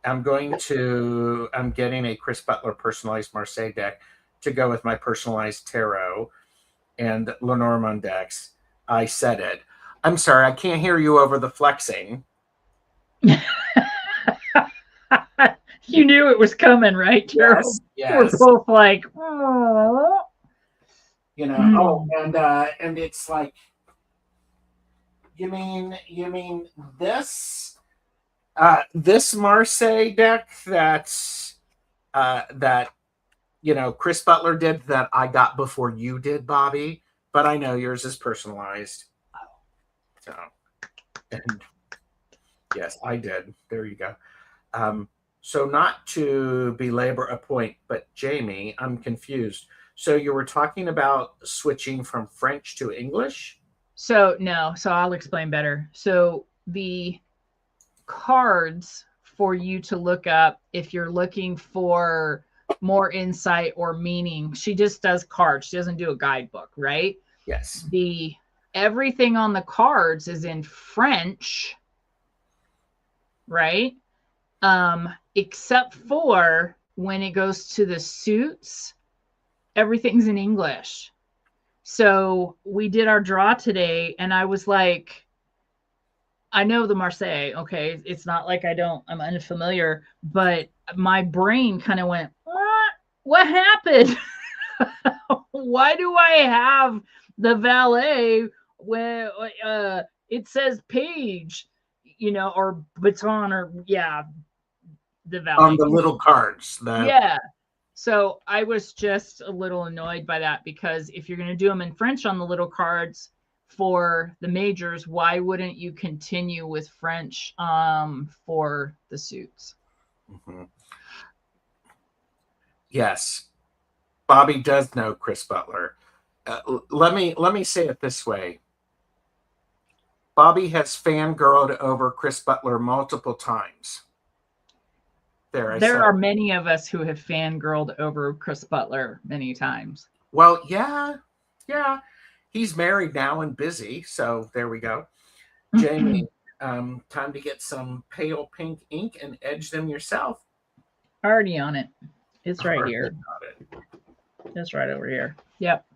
I'm getting a Chris Butler personalized Marseille deck to go with my personalized tarot and Lenormand decks. I said it. I'm sorry, I can't hear you over the flexing. You knew it was coming, right, Gerald? Yes. We're both like, oh. You know, and it's like, you mean this this Marseille deck that's that Chris Butler did that I got before you did, Bobby, but I know yours is personalized. So, and yes, I did. There you go. So not to belabor a point, but Jamie, I'm confused. So you were talking about switching from French to English? So I'll explain better. So the cards for you to look up if you're looking for more insight or meaning, she just does cards. She doesn't do a guidebook, right? Yes. Everything on the cards is in French, right? Except for when it goes to the suits, everything's in English. So we did our draw today, and I was like, I know the Marseille, okay? It's not like I'm unfamiliar, but my brain kind of went, what happened? Why do I have the valet when it says page, or baton, or the valet. On the little cards. Yeah. So I was just a little annoyed by that, because if you're going to do them in French on the little cards for the majors, why wouldn't you continue with French for the suits? Mm-hmm. Yes. Bobby does know Chris Butler. Let me say it this way. Bobby has fangirled over Chris Butler multiple times. There are many of us who have fangirled over Chris Butler many times. Well, yeah. He's married now and busy, so there we go. Jamie, time to get some pale pink ink and edge them yourself. Already on it. It's right here. It's right over here. Yep.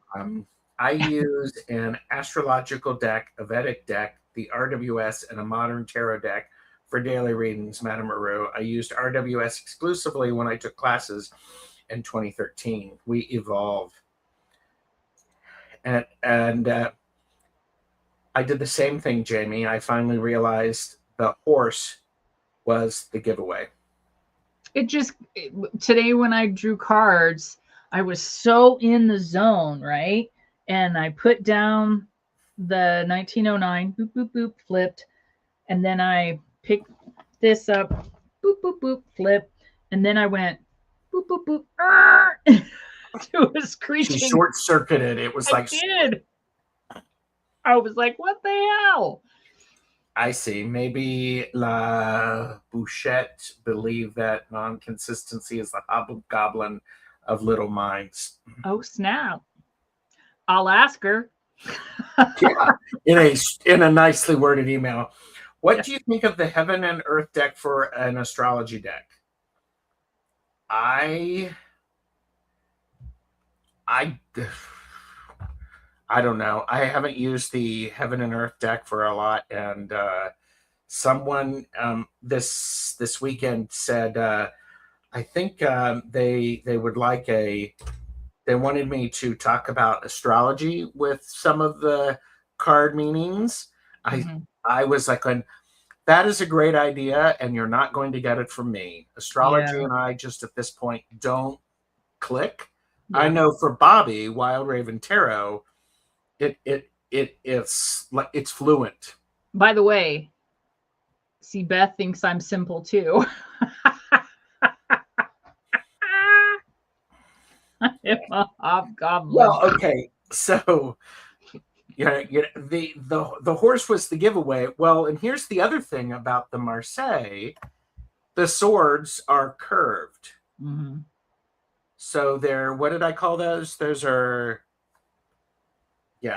I use an astrological deck, a Vedic deck, the RWS, and a modern tarot deck for daily readings, Madame Maru. I used RWS exclusively when I took classes in 2013. We evolve. And I did the same thing, Jamie. I finally realized the horse was the giveaway. Today when I drew cards, I was so in the zone, right? And I put down the 1909, boop, boop, boop, flipped. And then I picked this up, boop, boop, boop, flip. And then I went, boop, boop, boop, to a screeching. She short-circuited. It was I did. I was like, what the hell? I see. Maybe La Bouchette believed that non-consistency is the hobgoblin of little minds. Oh, snap. I'll ask her. Yeah, in a nicely worded email. What do you think of the Heaven and Earth deck for an astrology deck? I don't know. I haven't used the Heaven and Earth deck for a lot, and someone this weekend said I think they would like they wanted me to talk about astrology with some of the card meanings. I was like, that is a great idea, and you're not going to get it from me. Astrology and I just at this point don't click. Yeah. I know for Bobby, Wild Raven Tarot, it's fluent. By the way, see, Beth thinks I'm simple too. I'm a hobgoblin. Well, okay, so the horse was the giveaway. Well, and here's the other thing about the Marseille: the swords are curved. Mm-hmm. So they're, what did I call those? Those are, yeah.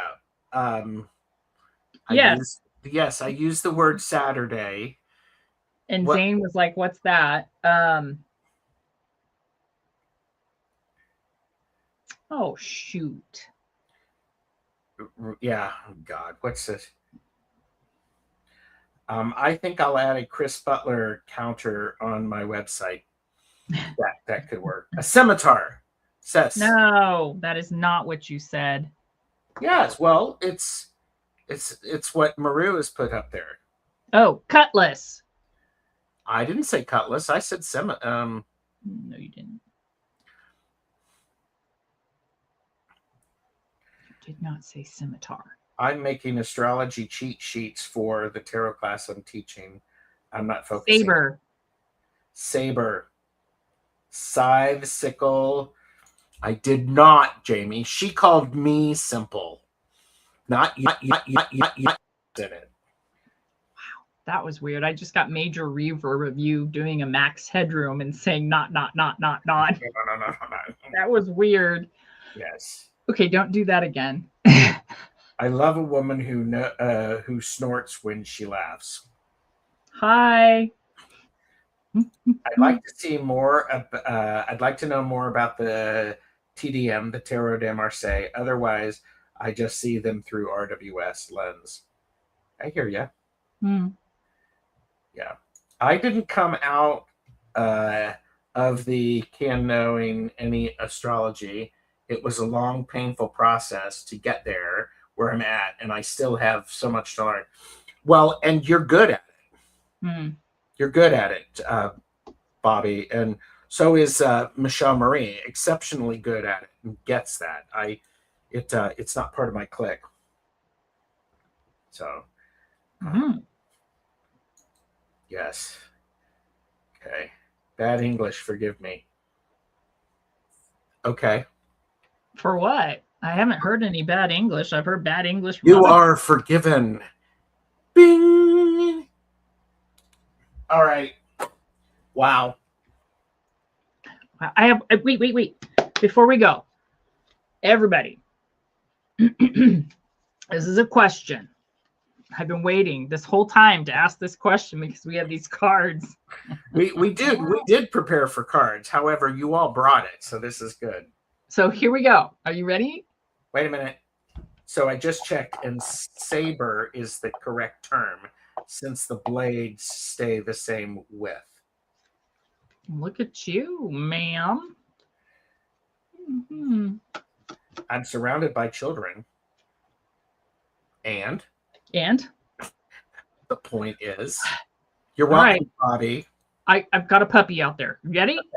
Yes, I used the word Saturday. And Zane was like, what's that? Oh, shoot. Yeah, God, what's this? I think I'll add a Chris Butler counter on my website. That could work. A scimitar, says. No, that is not what you said. Yes, well, it's what Maru has put up there. Oh, cutlass. I didn't say cutlass. I said No, you didn't. You did not say scimitar. I'm making astrology cheat sheets for the tarot class I'm teaching. I'm not focusing. Saber. Scythe, sickle. I did not, Jamie. She called me simple. Not did it. Wow, that was weird. I just got major reverb of you doing a Max Headroom and saying not. No. That was weird. Yes. Okay, don't do that again. I love a woman who snorts when she laughs. Hi. I'd like to see more. I'd like to know more about the TDM, the Tarot de Marseille. Otherwise, I just see them through RWS lens. I hear you. Yeah, I didn't come out of the can knowing any astrology. It was a long, painful process to get there where I'm at, and I still have so much to learn. Well, and you're good at it. You're good at it, Bobby, and so is Michelle Marie, exceptionally good at it and gets that. It's not part of my clique. So, yes. Okay. Bad English, forgive me. Okay. For what? I haven't heard any bad English. I've heard bad English. You are forgiven. Bing. All right. Wow. I have, wait. Before we go, everybody, this is a question. I've been waiting this whole time to ask this question because we have these cards. We did prepare for cards. However, you all brought it, so this is good. So here we go. Are you ready? Wait a minute. So I just checked, and saber is the correct term since the blades stay the same width. Look at you, ma'am. I'm surrounded by children. And the point is, you're welcome, Bobby. I've got a puppy out there. Ready? Okay.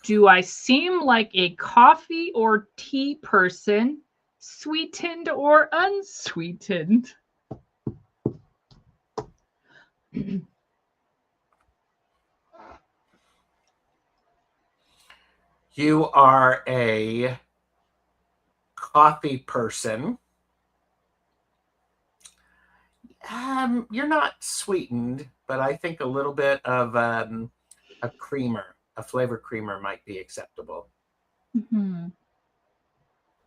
Do I seem like a coffee or tea person, sweetened or unsweetened? You are a coffee person. You're not sweetened, but I think a little bit of a creamer, a flavor creamer might be acceptable. Mm-hmm.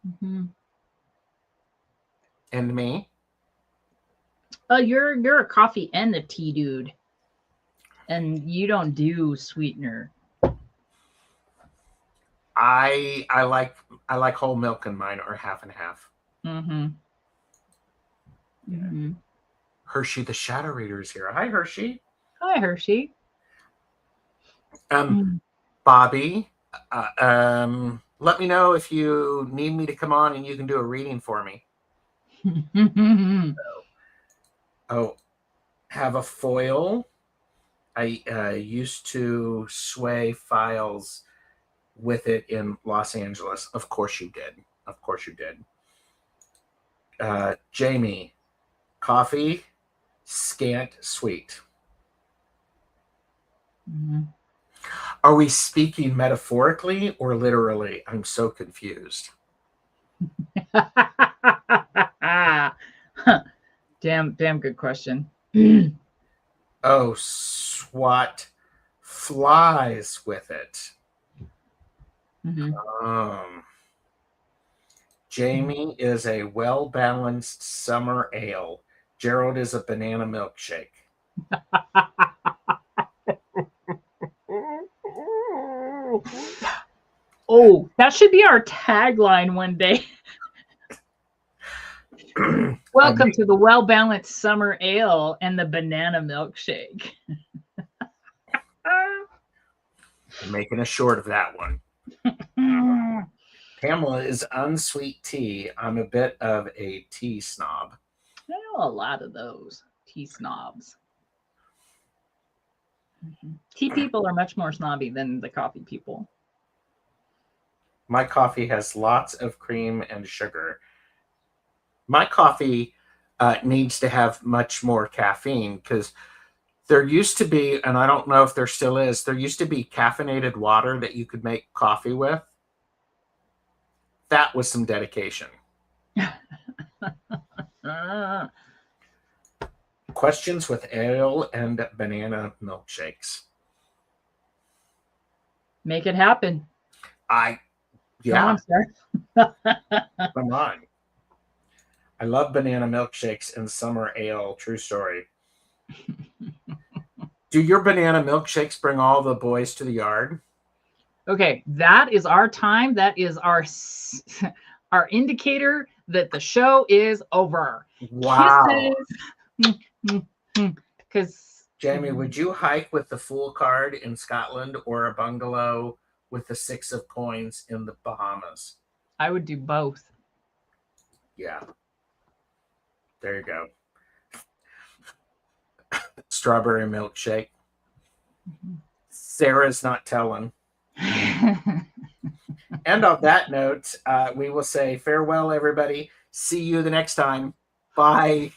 Mm-hmm. And me? You're a coffee and a tea dude, and you don't do sweetener. I like whole milk in mine, or half and half. Mm-hmm. Yeah. Mm-hmm. Hershey the Shadow Reader is here. Hi, Hershey. Hi, Hershey. Bobby, let me know if you need me to come on and you can do a reading for me. Oh, have a foil. I used to sway files with it in Los Angeles. Of course you did. Of course you did. Jaime, coffee, scant sweet. Mm-hmm. Are we speaking metaphorically or literally? I'm so confused. Damn good question. Oh, swat flies with it. Mm-hmm. Jaime is a well-balanced summer ale. Gerald is a banana milkshake. Oh, that should be our tagline one day. Welcome to the well-balanced summer ale and the banana milkshake. I'm making a short of that one. Pamela is unsweet tea. I'm a bit of a tea snob. I know a lot of those tea snobs. Tea people are much more snobby than the coffee people. My coffee has lots of cream and sugar. My coffee needs to have much more caffeine, because there used to be, and I don't know if there still is, there used to be caffeinated water that you could make coffee with. That was some dedication. Questions with ale and banana milkshakes. Make it happen. Yeah. Come on, sir. Come on. I love banana milkshakes and summer ale. True story. Do your banana milkshakes bring all the boys to the yard? Okay, that is our time. That is our indicator that the show is over. Wow. Because Jaime, would you hike with the Fool card in Scotland or a bungalow with the 6 of coins in the Bahamas? I would do both. Yeah. There you go. Strawberry milkshake. Sarah's not telling. And on that note, we will say farewell, everybody. See you the next time. Bye.